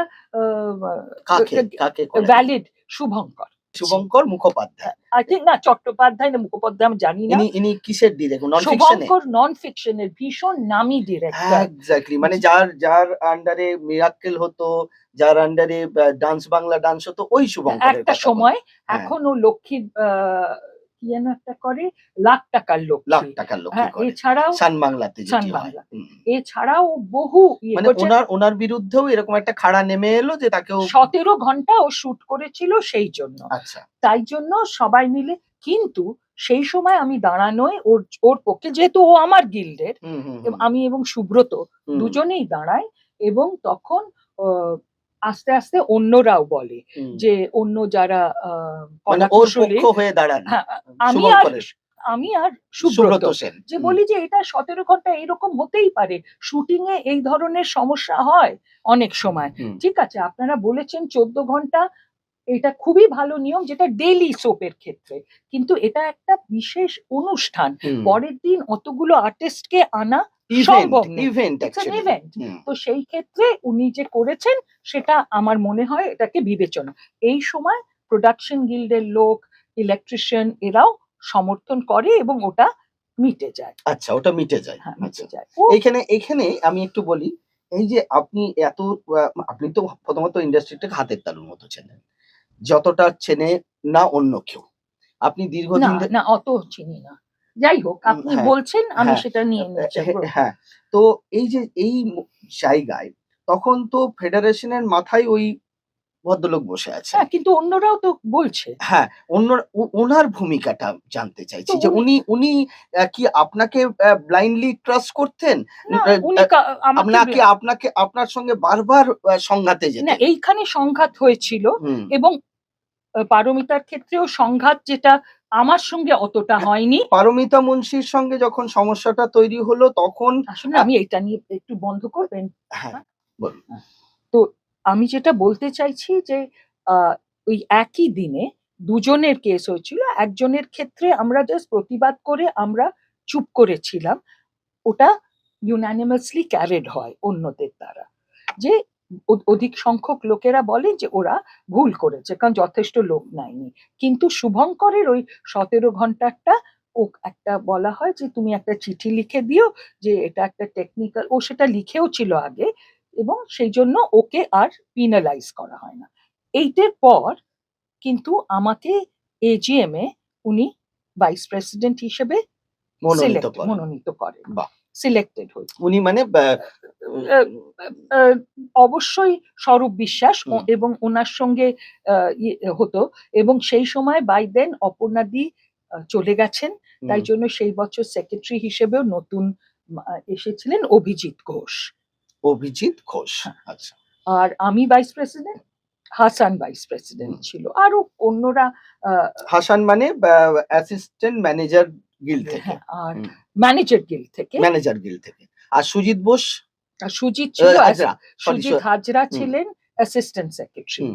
কাকে করে? Valid Shubhankar Shubhankar Mukhopadhyay. I think, না চট্টোপাধ্যায় না মুখোপাধ্যায় আমি জানি না। ইনি কিসের ডিরেক্টর? নন ফিকশনে? শুভঙ্কর নন ফিকশনের ভীষণ নামি ডিরেক্টর। এক্স্যাক্টলি, মানে যার আন্ডারে মিরাক্কেল হতো, যার আন্ডারে ডান্স বাংলা ডান্স হতো, ওই শুভঙ্করের একটা কথা সময় হ্যাঁ। এখন ও লক্ষ্মীর কি যেন একটা করে, লাখ টাকার লাখ লক্ষ্মী। টাকার লক্ষ্মী হ্যাঁ, করে এছাড়াও সান বাংলাতে সান যেটি হয়। বাংলা, হুম। এছাড়াও বহু মানে ওনার বিরুদ্ধেও এরকম একটা খাড়া নেমে এলো যে তাকেও 17 ঘন্টা ও শুট করেছিল সেই জন্য। আচ্ছা। তাই জন্য সবাই মিলে, কিন্তু সেই সময় আমি দাঁড়ানোয় ওর পক্ষে, যেহেতু ও আমার গিল্ডের, হুম, হুম, আমি এবং সুব্রত হুম, দুজনেই দাঁড়াই এবং তখন আস্তে আস্তে অন্যরাও বলে হুম। যে অন্য যারা মানে ওর কলাকুশলী, পক্ষ হয়ে দাঁড়ান হ্যাঁ, শুভঙ্করের। আমি আর সুব্রত সুব্রত সেন। যে বলি যে এটা 17 ঘন্টা এইরকম হতেই পারে, শুটিং এ এই ধরনের সমস্যা হয় অনেক সময়। হুম, ঠিক আছে, আপনারা বলেছেন 14 ঘন্টা, এটা খুবই ভালো নিয়ম যেটা ডেইলি সোপের ক্ষেত্রে, কিন্তু এটা একটা বিশেষ অনুষ্ঠান, হুম। পরের দিন অতগুলো আর্টিস্টকে আনা ইভেন্ট, সম্ভব নেই। Event It's an actually. event. তো সেই ক্ষেত্রে উনি যে করেছেন সেটা আমার মনে হয় এটাকে বিবেচনা, এই সময় প্রোডাকশন গিল্ডের লোক, ইলেকট্রিশিয়ান এরাও সমর্থন করে এবং ওটা মিটে যায়। আচ্ছা, ওটা মিটে যায়। হ্যাঁ, আচ্ছা। মিটে যায়। এখানে আমি একটু বলি, এই যে আপনি এত আপনি তো প্রথমত ইন্ডাস্ট্রিটাকে হাতের তালুর মতো চেনেন। যতটা চেনে না অন্য কেউ। আপনি না দীর্ঘদিন না অত চিনি না, যাই হোক আপনি হ্যাঁ, বলছেন আমি হ্যাঁ, সেটা নিয়ে নিচ্ছি। হ্যাঁ। তো এই যে জায়গায় তখন তো ফেডারেশনের মাথায় ওই ভদ্রলোক বসে আছেন। হ্যাঁ, কিন্তু অন্যরাও তো বলছে। হ্যাঁ, ওনার ভূমিকাটা জানতে চাইছি তো যে উনি কি আপনাকে ব্লাইন্ডলি ট্রাস্ট করতেন? না, আ উনি আমাকে নাকি আপনার সঙ্গে বারবার সংঘাতে না, যেতেন? এইখানে সংঘাত হয়েছিল হুম। এবং পারমিতার ক্ষেত্রেও সংঘাত, যেটা আমার সঙ্গে অতটা হয়নি। পারমিতা মুন্সির সঙ্গে যখন সমস্যাটা তৈরি হলো তখন আসলে আমি এটা নিয়ে একটু বন্ধ করবেন। হ্যাঁ, বলুন। তো আমি যেটা বলতে চাইছি যে ওই একই দিনে দুজনের কেস হয়েছিল, একজনের ক্ষেত্রে আমরা জাস্ট প্রতিবাদ করে আমরা চুপ করেছিলাম, ওটা ইউনানিমাসলি ক্যারিড হয় অন্যদের দ্বারা, যে অধিক সংখ্যক লোকেরা বলে যে ওরা ভুল করেছে, কারণ যথেষ্ট লোক নেয়নি। কিন্তু শুভঙ্করের ওই 17 ঘন্টারটা ও একটা বলা হয় যে তুমি একটা চিঠি লিখে দিও যে এটা একটা টেকনিক্যাল, ও সেটা লিখেও ছিল আগে, এবং সেই জন্য ওকে আর পিনালাইজ করা হয় না। এইটার পর কিন্তু আমাকে এজিএম এ উনি ভাইস প্রেসিডেন্ট হিসেবে মনোনীত করেন, বাহ, সিলেক্টেড হই। উনি মানে আহ, আহ, অবশ্যই স্বরূপ বিশ্বাস হুম। এবং ওনার সঙ্গে হতো, এবং সেই সময় বাই দেন অপর্ণাদি চলে গেছেন, তাই জন্য সেই বছর সেক্রেটারি হিসেবেও নতুন এসেছিলেন অভিজিৎ ঘোষ। অভিজিৎ ঘোষ, আচ্ছা। আর আমি vice president, Hasan vice president ছিল, আরো অন্যরা। হাসান মানে অ্যাসিস্ট্যান্ট ম্যানেজার গিল্ড থেকে, হ্যাঁ, আর ম্যানেজার গিল্ড থেকে, ম্যানেজার গিল্ড থেকে। আর সুজিত বোস, সুজিত ছিল, হাজরা, সুজিত হাজরা ছিলেন assistant secretary,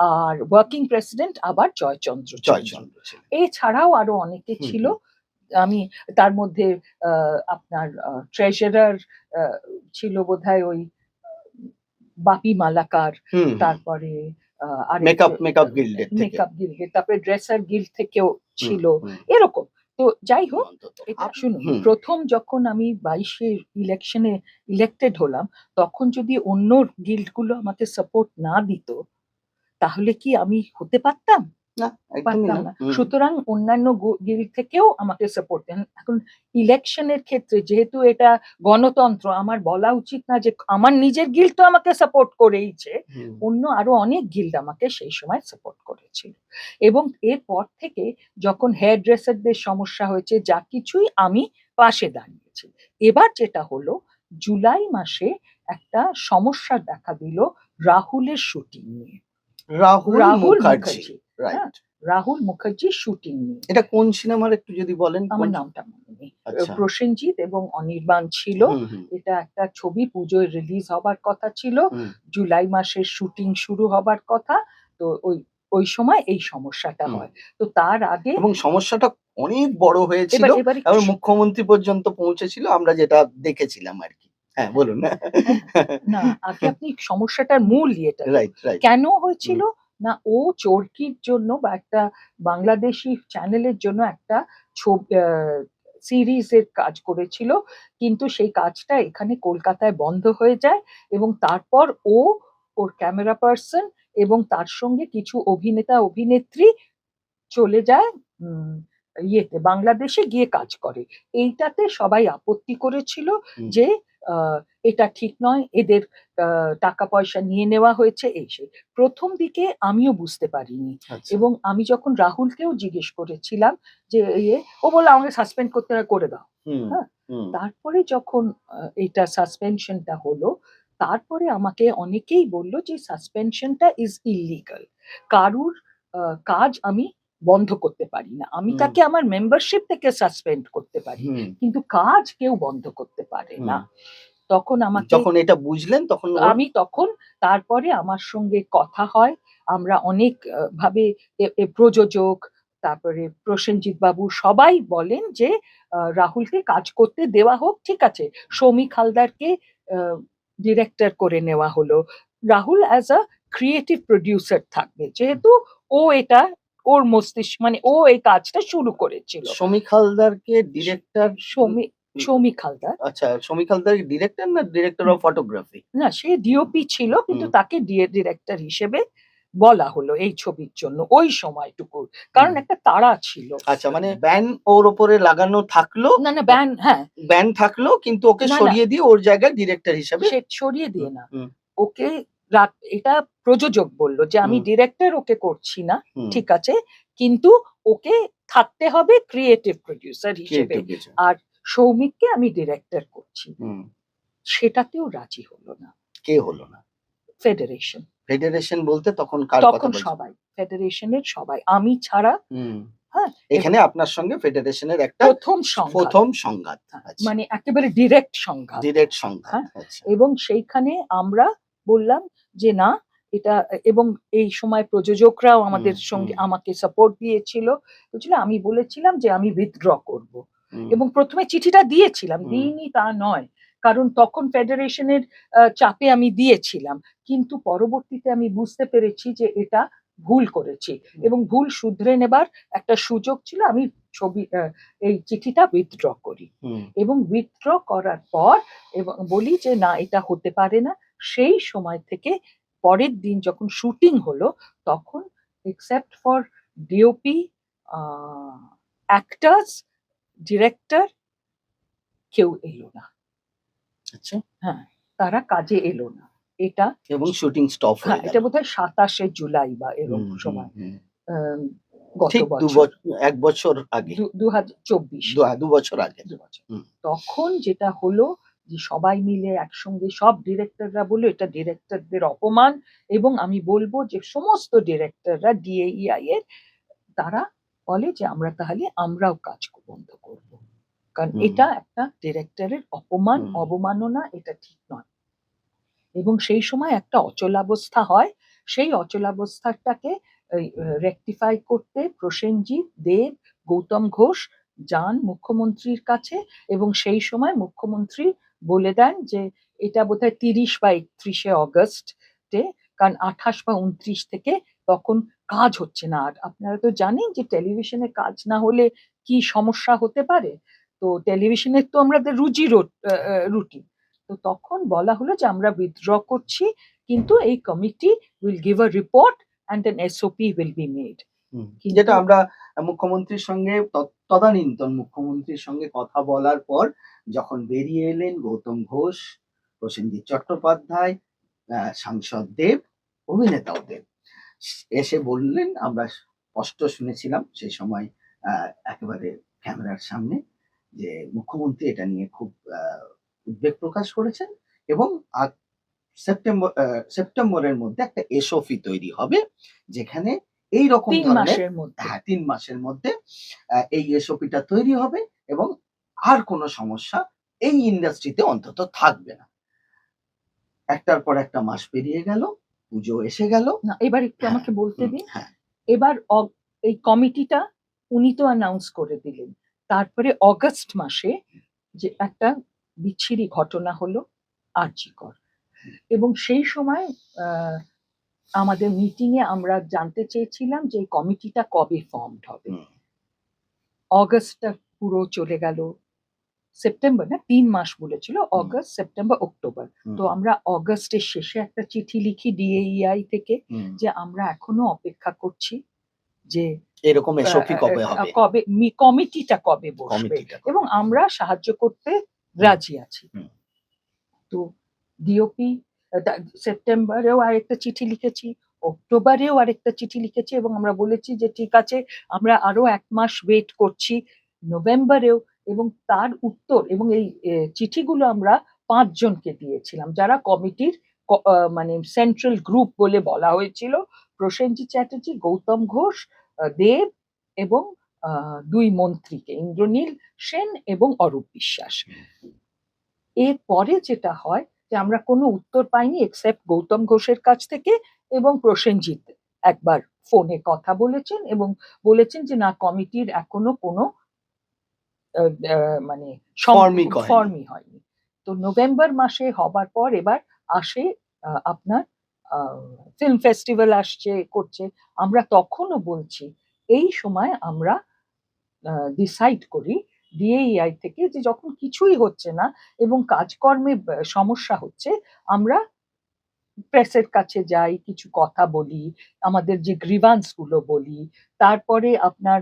are working president আবার জয়চন্দ্র জয়চন্দ্র ছিলেন। এছাড়াও আরো অনেকে ছিল। আমি তার মধ্যে আপনার ট্রেজারার ছিল বোধহয় ওই বাপি মালাকার, তারপরে মেকআপ গিল্ডের থেকে, মেকআপ গিল্ডের, তারপরে ড্রেসার গিল্ড থেকেও ছিল, এরকম। তো যাই হোক, শুনুন, প্রথম যখন আমি 22-এর ইলেকশনে ইলেক্টেড হলাম, তখন যদি অন্য গিল্ডগুলো আমাকে সাপোর্ট না দিত, তাহলে কি আমি হতে পারতাম? পারতাম না। সুতরাং অন্যান্য গিল্ড থেকেও আমাকে সাপোর্ট দেন। এখন ইলেকশনের ক্ষেত্রে যেহেতু এটা গণতন্ত্র, আমার বলা উচিত না যে আমার নিজের গিল্ড তো আমাকে সাপোর্ট করেইছে, অন্য আরো অনেক গিল্ড আমাকে সেই সময় সাপোর্ট করেছিল। এবং এরপর থেকে যখন হেয়ার ড্রেসারদের সমস্যা হয়েছে, যা কিছুই আমি পাশে দাঁড়িয়েছি। এবার যেটা হলো, জুলাই মাসে একটা সমস্যা দেখা দিল রাহুলের শুটিং নিয়ে। রাহুল মুখার্জি, রাহুল মুখার্জি শুটিং নিয়ে। এটা কোন সিনেমার একটু যদি বলেন? আমার নামটা মনে নেই। প্রসেনজিৎ এবং অনির্বাণ ছিল। এটা একটা ছবি পুজোয় রিলিজ হবার কথা ছিল, জুলাই মাসের শুটিং শুরু হবার কথা। তো ওই সময় এই সমস্যাটা হয়। তো তার আগে, এবং সমস্যাটা অনেক বড় হয়েছিল, এবং মুখ্যমন্ত্রী পর্যন্ত পৌঁছেছিল, আমরা যেটা দেখেছিলাম আর কি। হ্যাঁ, বলুন। না, আগে আপনি সমস্যাটার মূল ইয়েটা, কেন হয়েছিল না, ও চরকির জন্য বা একটা বাংলাদেশি চ্যানেলের জন্য একটা সিরিজের কাজ করেছিল, কিন্তু সেই কাজটা এখানে কলকাতায় বন্ধ হয়ে যায়, এবং তারপর ওর ক্যামেরা পার্সন এবং তার সঙ্গে কিছু অভিনেতা অভিনেত্রী চলে যায় ইয়েতে, বাংলাদেশে গিয়ে কাজ করে। এইটাতে সবাই আপত্তি করেছিল যে এটা ঠিক নয়, এদের টাকা পয়সা নিয়ে নেওয়া হয়েছে। এই সেই প্রথম দিকে আমিও বুঝতে পারিনি, এবং আমি যখন রাহুলকেও জিজ্ঞেস করেছিলাম যে ও বলে আমাকে সাসপেন্ড করতে করে দাও। হ্যাঁ, তারপরে যখন এটা সাসপেনশনটা হলো, তারপরে আমাকে অনেকেই বললো যে সাসপেনশনটা ইজ ইলিগাল, কারুর কাজ আমি বন্ধ করতে পারি না, আমি তাকে আমার মেম্বারশিপ থেকে সাসপেন্ড করতে পারি, কিন্তু কাজ কেউ বন্ধ করতে পারে না। তখন আমাকে, যখন এটা বুঝলেন, তখন তারপরে আমার সঙ্গে কথা হয়, আমরা অনেক ভাবে প্রযোজক, তারপরে প্রসেনজিৎ বাবু সবাই বলেন যে রাহুলকে কাজ করতে দেওয়া হোক, ঠিক আছে। সৌমিক হালদারকে ডিরেক্টর করে নেওয়া হলো, Rahul as a creative producer থাকবে, যেহেতু ও এটা ওর মস্তিষ্ক, মানে ও এই কাজটা শুরু করেছিল। সৌমিক হালদারকে ডিরেক্টর, সৌমিক হালদার, আচ্ছা, সৌমিক হালদার ডিরেক্টর না ডিরেক্টর অফ ফটোগ্রাফি? না, সে ডিওপি ছিল, কিন্তু তাকে ডিরেক্টর হিসেবে বলা হলো এই ছবির জন্য ওই সময়টুকু, কারণ একটা তাড়া ছিল। আচ্ছা, মানে ব্যান ওর উপরে লাগানো থাকলো? না না, ব্যান, হ্যাঁ, ব্যান থাকলো, কিন্তু ওকে সরিয়ে দিয়ে ওর জায়গায় ডিরেক্টর হিসেবে, সে সরিয়ে দিয়ে না, ওকে এটা প্রযোজক বলল যে আমি ডিরেক্টর ওকে করছি না, ঠিক আছে, কিন্তু ওকে থাকতে হবে ক্রিয়েটিভ প্রডিউসার হিসেবে, আর সৌমিককে আমি ডিরেক্টর করছি। সেটাতেও রাজি হলো না। কে হলো না? ফেডারেশন। ফেডারেশন বলতে তখন কার কথা বলছেন? সবাই, ফেডারেশনের সবাই, আমি ছাড়া। হ্যাঁ, এখানে আপনার সঙ্গে ফেডারেশনের একটা প্রথম সংঘাত, মানে একেবারে ডিরেক্ট সংঘাত। এবং সেইখানে আমরা বললাম যে না, এটা, এবং এই সময় প্রযোজকরাও আমাদের সঙ্গে আমাকে সাপোর্ট দিয়েছিল। আমি বলেছিলাম যে আমি উইথড্র করব, এবং প্রথমে চিঠিটা দিয়েছিলাম, দিইনি তা নয়, কারণ তখন ফেডারেশনের চাপে আমি দিয়েছিলাম, কিন্তু পরবর্তীতে আমি বুঝতে পেরেছি যে এটা ভুল করেছি এবং ভুল শুধরে নেবার একটা সুযোগ ছিল। আমি এই চিঠিটা উইথড্র করি হুম, এবং উইথড্র করার পর এবং বলি যে না, এটা হতে পারে না। সেই সময় থেকে পরের দিন যখন শুটিং হলো, তখন except for DOP, actors, director, কেউ এলো না। আচ্ছা। হ্যাঁ, তারা কাজে এলো না। এটা এবং শুটিং স্টপ হ্যাঁ, হয়ে এটা গেল। বোধহয় ২৭শে জুলাই বা হুম, এরকম হুম, সময়, হুম। গত ঠিক বছর ১ বছর আগে। ২০২৪। ২ বছর আগে। ২ বছর। হুম, তখন যেটা হলো যে সবাই মিলে একসঙ্গে সব ডিরেক্টররা বললো এটা ডিরেক্টরদের অপমান, এবং আমি বলবো যে সমস্ত ডিরেক্টররা ডিএইআই এর, তারা বলে যে আমরাও কাজ বন্ধ করব, কারণ হুম, এটা একটা ডিরেক্টরের অপমান, হুম, অবমাননা, এটা ঠিক নয়। এবং সেই সময় একটা অচলাবস্থা হয়। সেই অচলাবস্থাটাকে রেকটিফাই করতে প্রসেনজিৎ, দেব, গৌতম ঘোষ যান মুখ্যমন্ত্রীর কাছে, এবং সেই সময় মুখ্যমন্ত্রী বলে দেন যে এটা বোধহয় ৩০ বা ৩১শে অগস্টে, কারণ ২৮ বা ২৯ থেকে তখন কাজ হচ্ছে না। আর আপনারা তো জানেন যে টেলিভিশনে কাজ না হলে কি সমস্যা হতে পারে। তো টেলিভিশনের তো আমাদের রুটি। তো তখন বলা হলো যে আমরা উইথড্র করছি, কিন্তু এই committee will give a report and an SOP will be made. Hmm. কিন্তু যেটা আমরা মুখ্যমন্ত্রীর সঙ্গে তদানীন্তন মুখ্যমন্ত্রীর সঙ্গে কথা বলার পর যখন বেরিয়ে এলেন গৌতম ঘোষ, প্রসেনজিৎ চট্টোপাধ্যায়, সাংসদ দেব, অভিনেতাও দেব। এসে বললেন, আমরা স্পষ্ট শুনেছিলাম সেই সময় একেবারে ক্যামেরার সামনে, যে মুখ্যমন্ত্রী এটা নিয়ে খুব উদ্বেগ প্রকাশ করেছেন এবং সেপ্টেম্বরের মধ্যে একটা এসওপি তৈরি হবে, যেখানে এইরকম ৩ ধরনের, মাসের মধ্যে। হ্যাঁ, ৩ মাসের মধ্যে এই এসওপিটা তৈরি হবে এবং আর কোনো সমস্যা এই ইন্ডাস্ট্রিতে অন্তত থাকবে না। একটার পর একটা মাস পেরিয়ে গেল, পুজো এসে গেল। না, এবার একটু হ্যাঁ, আমাকে বলতে দিন। হ্যাঁ, এবার এই কমিটিটা উনি তো অ্যানাউন্স করে দিলেন। তারপরে অগাস্ট মাসে যে একটা বিচ্ছিরি ঘটনা হলো আরজি কর, এবং সেই সময় আহ, আমাদের মিটিং এ আমরা জানতে চেয়েছিলাম যে এই কমিটিটা কবে ফর্মড হবে। হুম, অগাস্টটা পুরো চলে গেল, সেপ্টেম্বর না ৩ মাস বলেছিল, হুম, অগাস্ট, সেপ্টেম্বর, অক্টোবর। হুম, তো আমরা অগাস্টের শেষে একটা চিঠি লিখি ডিএইআই থেকে হুম। যে আমরা এখনো অপেক্ষা করছি যে এরকম এসওপি কবে হবে? কবে কমিটিটা কবে বসবে, কমিটিটা এবং কবে? আমরা সাহায্য করতে হুম, রাজি আছি। হুম, তো ডিওপি সেপ্টেম্বরেও আরেকটা চিঠি লিখেছি, অক্টোবরেও আরেকটা চিঠি লিখেছি, এবং আমরা বলেছি যে ঠিক আছে, আমরা আরো ১ মাস ওয়েট করছি, নভেম্বরেও। এবং তার উত্তর, এবং এই চিঠিগুলো আমরা ৫ জনকে দিয়েছিলাম যারা কমিটির মানে সেন্ট্রাল গ্রুপ বলে বলা হয়েছিল: প্রসেনজিৎ চ্যাটার্জি, গৌতম ঘোষ, দেব, এবং ২ মন্ত্রীকে, ইন্দ্রনীল সেন এবং অরূপ বিশ্বাস। এরপরে যেটা হয় যে আমরা কোনো উত্তর পাইনি এক্সেপ্ট গৌতম ঘোষের কাছ থেকে, এবং প্রসেনজিৎ একবার ফোনে কথা বলেছেন এবং বলেছেন যে না, কমিটির এখনো কোনো মানে ফর্মই করেনি। ফর্মই হয়নি। তো নভেম্বর মাসে হবার পর এবার আসে আপনার ফিল্ম ফেস্টিভ্যাল আসছে, করছে। আমরা তখনও বলছি, এই সময় আমরা ডিসাইড করি ডিএইআই থেকে যে যখন কিছুই হচ্ছে না এবং কাজকর্মে সমস্যা হচ্ছে, আমরা প্রেসের কাছে যাই, কিছু কথা বলি, আমাদের যে গ্রিভান্স গুলো বলি। তারপরে আপনার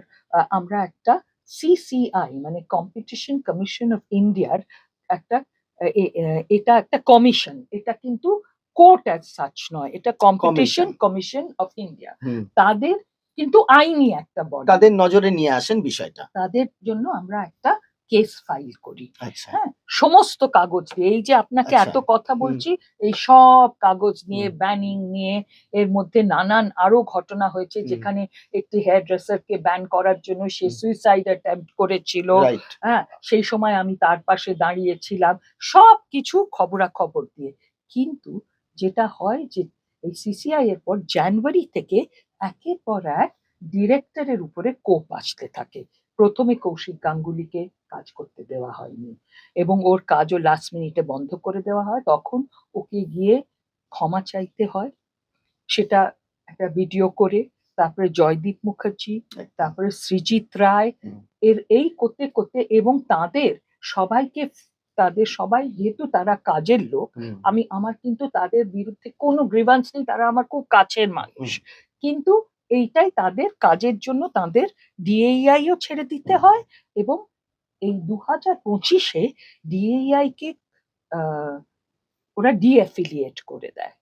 আমরা একটা সিসিআই মানে কম্পিটিশন কমিশন অফ ইন্ডিয়ার একটা এটা একটা কমিশন, এটা কিন্তু কোর্ট অ্যাজ সাচ নয়, এটা competition commission. Commission of India. Hmm. তাদের কিন্তু আইনি একটা বডি, তাদের নজরে নিয়ে আসেন বিষয়টা। তাদের জন্য আমরা একটা কেস ফাইল করি। আচ্ছা, হ্যাঁ, সমস্ত কাগজ দিয়ে, এই যে আপনাকে আচ্ছা। এত কথা হুম, বলছি, এই সব কাগজ নিয়ে, হুম, ব্যানিং নিয়ে, এর মধ্যে নানান আরো ঘটনা হয়েছে হুম, যেখানে একটি হেয়ার ড্রেসারকে ব্যান করার জন্য সে হুম। সুইসাইড অ্যাটেম্প্ট করেছিল। রাইট। হ্যাঁ, সেই সময় আমি তার পাশে দাঁড়িয়েছিলাম, সব কিছু খবরাখবর দিয়ে। কিন্তু যেটা হয় যে এই সিসিআই এর পর জানুয়ারি থেকে একের পর এক ডিরেক্টরের উপরে কোপ আসতে থাকে। প্রথমে কৌশিক গাঙ্গুলিকে কাজ করতে দেওয়া হয়নি এবং ওর কাজও লাস্ট মিনিটে বন্ধ করে দেওয়া হয়। তখন ওকে গিয়ে ক্ষমা চাইতে হয়, সেটা একটা ভিডিও করে, তারপরে জয়দীপ মুখার্জি, তারপরে সৃজিত রায়, হুম। এই করতে করতে, এবং সবাইকে তাদের সবাই যেহেতু তারা কাজের লোক, আমার কিন্তু তাদের বিরুদ্ধে কোনো গ্রিভান্স নেই, তারা আমার খুব কাছের মানুষ, কিন্তু এইটাই তাদের কাজের জন্য তাদের ডিএইআইও ছেড়ে দিতে হয়, এবং এই 2025-এ ডিএইআই কে ওরা ডিঅ্যাফিলিয়েট করে দেয়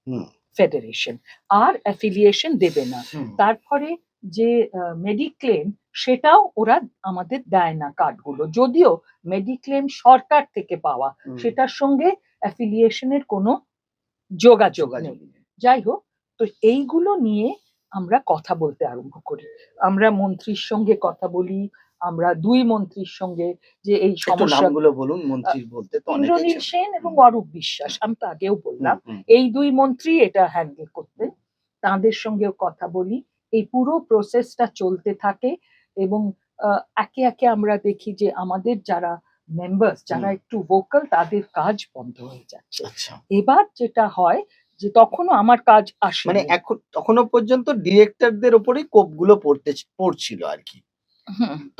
ফেডারেশন, আর অ্যাফিলিয়েশন দেবে না। তারপরে যে মেডিক্লেম, সেটাও ওরা আমাদের দেয় না কার্ডগুলো, যদিও মেডিক্লেম সরকার থেকে পাওয়া, সেটার সঙ্গে অ্যাফিলিয়েশনের কোনো যোগাযোগ নেই। যাই হোক, তো এইগুলো নিয়ে আমরা কথা বলতে আরম্ভ করি, আমরা মন্ত্রীর সঙ্গে কথা বলি, আমরা দুই মন্ত্রীর সঙ্গে, যে এই সমস্যাগুলো বলুন। মন্ত্রী বলতে তো ইন্দ্রনীল সেন এবং অরূপ বিশ্বাস, আমি তো আগেও বললাম, এই দুই মন্ত্রী এটা হ্যান্ডেল করতে, তাদের সঙ্গেও কথা বলি, এই পুরো প্রসেসটা চলতে থাকে, এবং একে একে আমরা দেখি যে আমাদের যারা মেম্বার্স, যারা একটু ভোকাল, তাদের কাজ বন্ধ হয়ে যাচ্ছে। এবার যেটা হয় যে তখনও আমার কাজ আসে, মানে এখন তখনো পর্যন্ত ডিরেক্টরদের ওপরেই কোপগুলো পড়ছিল আর কি,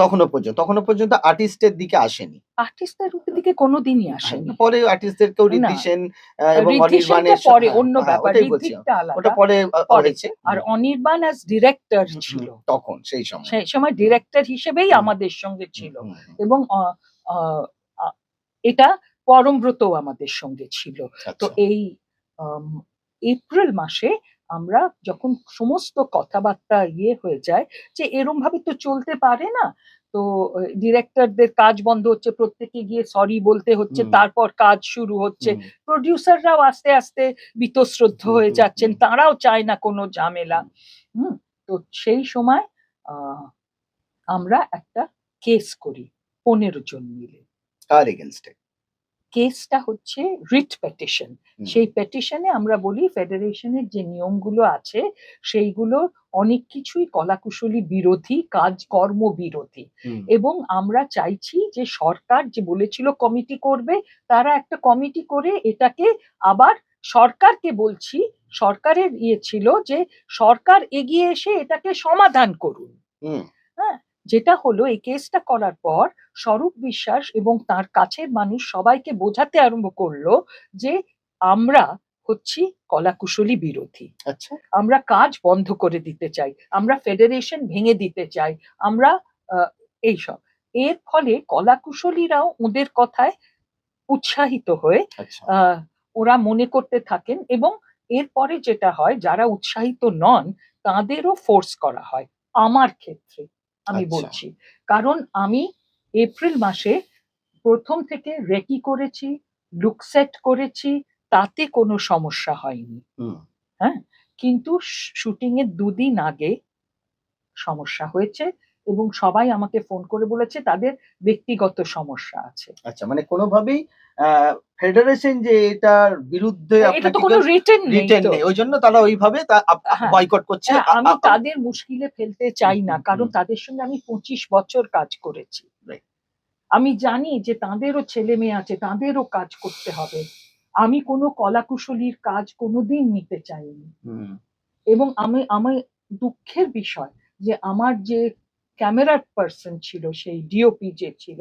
তখনো পর্যন্ত আর্টিস্টের দিকে আসেনি, আর্টিস্টদের দিকে কোনোদিনই আসেনি। পরে আর্টিস্টদেরকেও ঋদ্ধি সেন এবং অনির্বাণের পরে অন্য ব্যাপার, ঋদ্ধিকটা আলাদা, ওটা পরে হয়েছে। আর অনির্বাণ অ্যাজ ডিরেক্টর ছিল তখন, সেই সময় ডিরেক্টর হিসেবেই আমাদের সঙ্গে ছিল, এবং এটা পরমব্রত আমাদের সঙ্গে ছিল। তো এই এপ্রিল মাসে আমরা যখন সমস্ত কথাবার্তা হয়ে যায় যে এরম ভাবে তো চলতে পারে না, তো ডিরেক্টরদের কাজ বন্ধ হচ্ছে, প্রত্যেকে গিয়ে সরি বলতে হচ্ছে, তারপর কাজ শুরু হচ্ছে, প্রডিউসাররাও আস্তে আস্তে বীতশ্রদ্ধ হয়ে যাচ্ছেন, তারাও চায় না কোনো ঝামেলা। তো সেই সময় আমরা একটা কেস করি 15 জন মিলে। কার এগেইনস্টে? কেসটা হচ্ছে রিট পেটিশন। সেই পেটিশনে আমরা বলি ফেডারেশনের যে নিয়মগুলো আছে সেইগুলো অনেক কিছুই কলাকুশলী বিরোধী, কাজকর্ম বিরোধী, এবং আমরা চাইছি যে সরকার যে বলেছিল কমিটি করবে, তারা একটা কমিটি করে এটাকে আবার সরকারকে বলছি, সরকারের ছিল যে সরকার এগিয়ে এসে এটাকে সমাধান করুন। হ্যাঁ, যেটা হলো এই কেসটা করার পর স্বরূপ বিশ্বাস এবং তার কাছের মানুষ সবাইকে বোঝাতে আরম্ভ করলো যে আমরা হচ্ছি কলাকুশলী বিরোধী, আচ্ছা, আমরা কাজ বন্ধ করে দিতে চাই, আমরা ফেডারেশন ভেঙে দিতে চাই, আমরা এইসব। এর ফলে কলাকুশলীরাও ওদের কথায় উৎসাহিত হয়ে ওরা মনে করতে থাকেন, এবং এরপরে যেটা হয়, যারা উৎসাহিত নন তাদেরও ফোর্স করা হয়। আমার ক্ষেত্রে আমি বলছি, কারণ আমি এপ্রিল মাসে প্রথম থেকে রেকি করেছি, লুকসেট করেছি, তাতে কোনো সমস্যা হয়নি। হ্যাঁ, কিন্তু শুটিং এর 2 দিন আগে সমস্যা হয়েছে, এবং সবাই আমাকে ফোন করে বলেছে তাদের ব্যক্তিগত সমস্যা আছে। আচ্ছা, মানে কোনোভাবেই ফেডারেশন যে এটার বিরুদ্ধে এটা তো কোনো রিটেন নেই, ওই জন্য তারা ওইভাবে বয়কট করছে। আমি তাদের মুশকিলে ফেলতে চাই না, কারণ তাদের সঙ্গে আমি 25 বছর কাজ করেছি, আমি জানি যে তাদেরও ছেলে মেয়ে আছে, তাদেরও কাজ করতে হবে। আমি কোনো কলাকুশলীর কাজ কোনোদিন নিতে চাইনি, এবং আমি দুঃখের বিষয় যে আমার যে ক্যামেরার পার্সন ছিল, সেই ডিওপি যে ছিল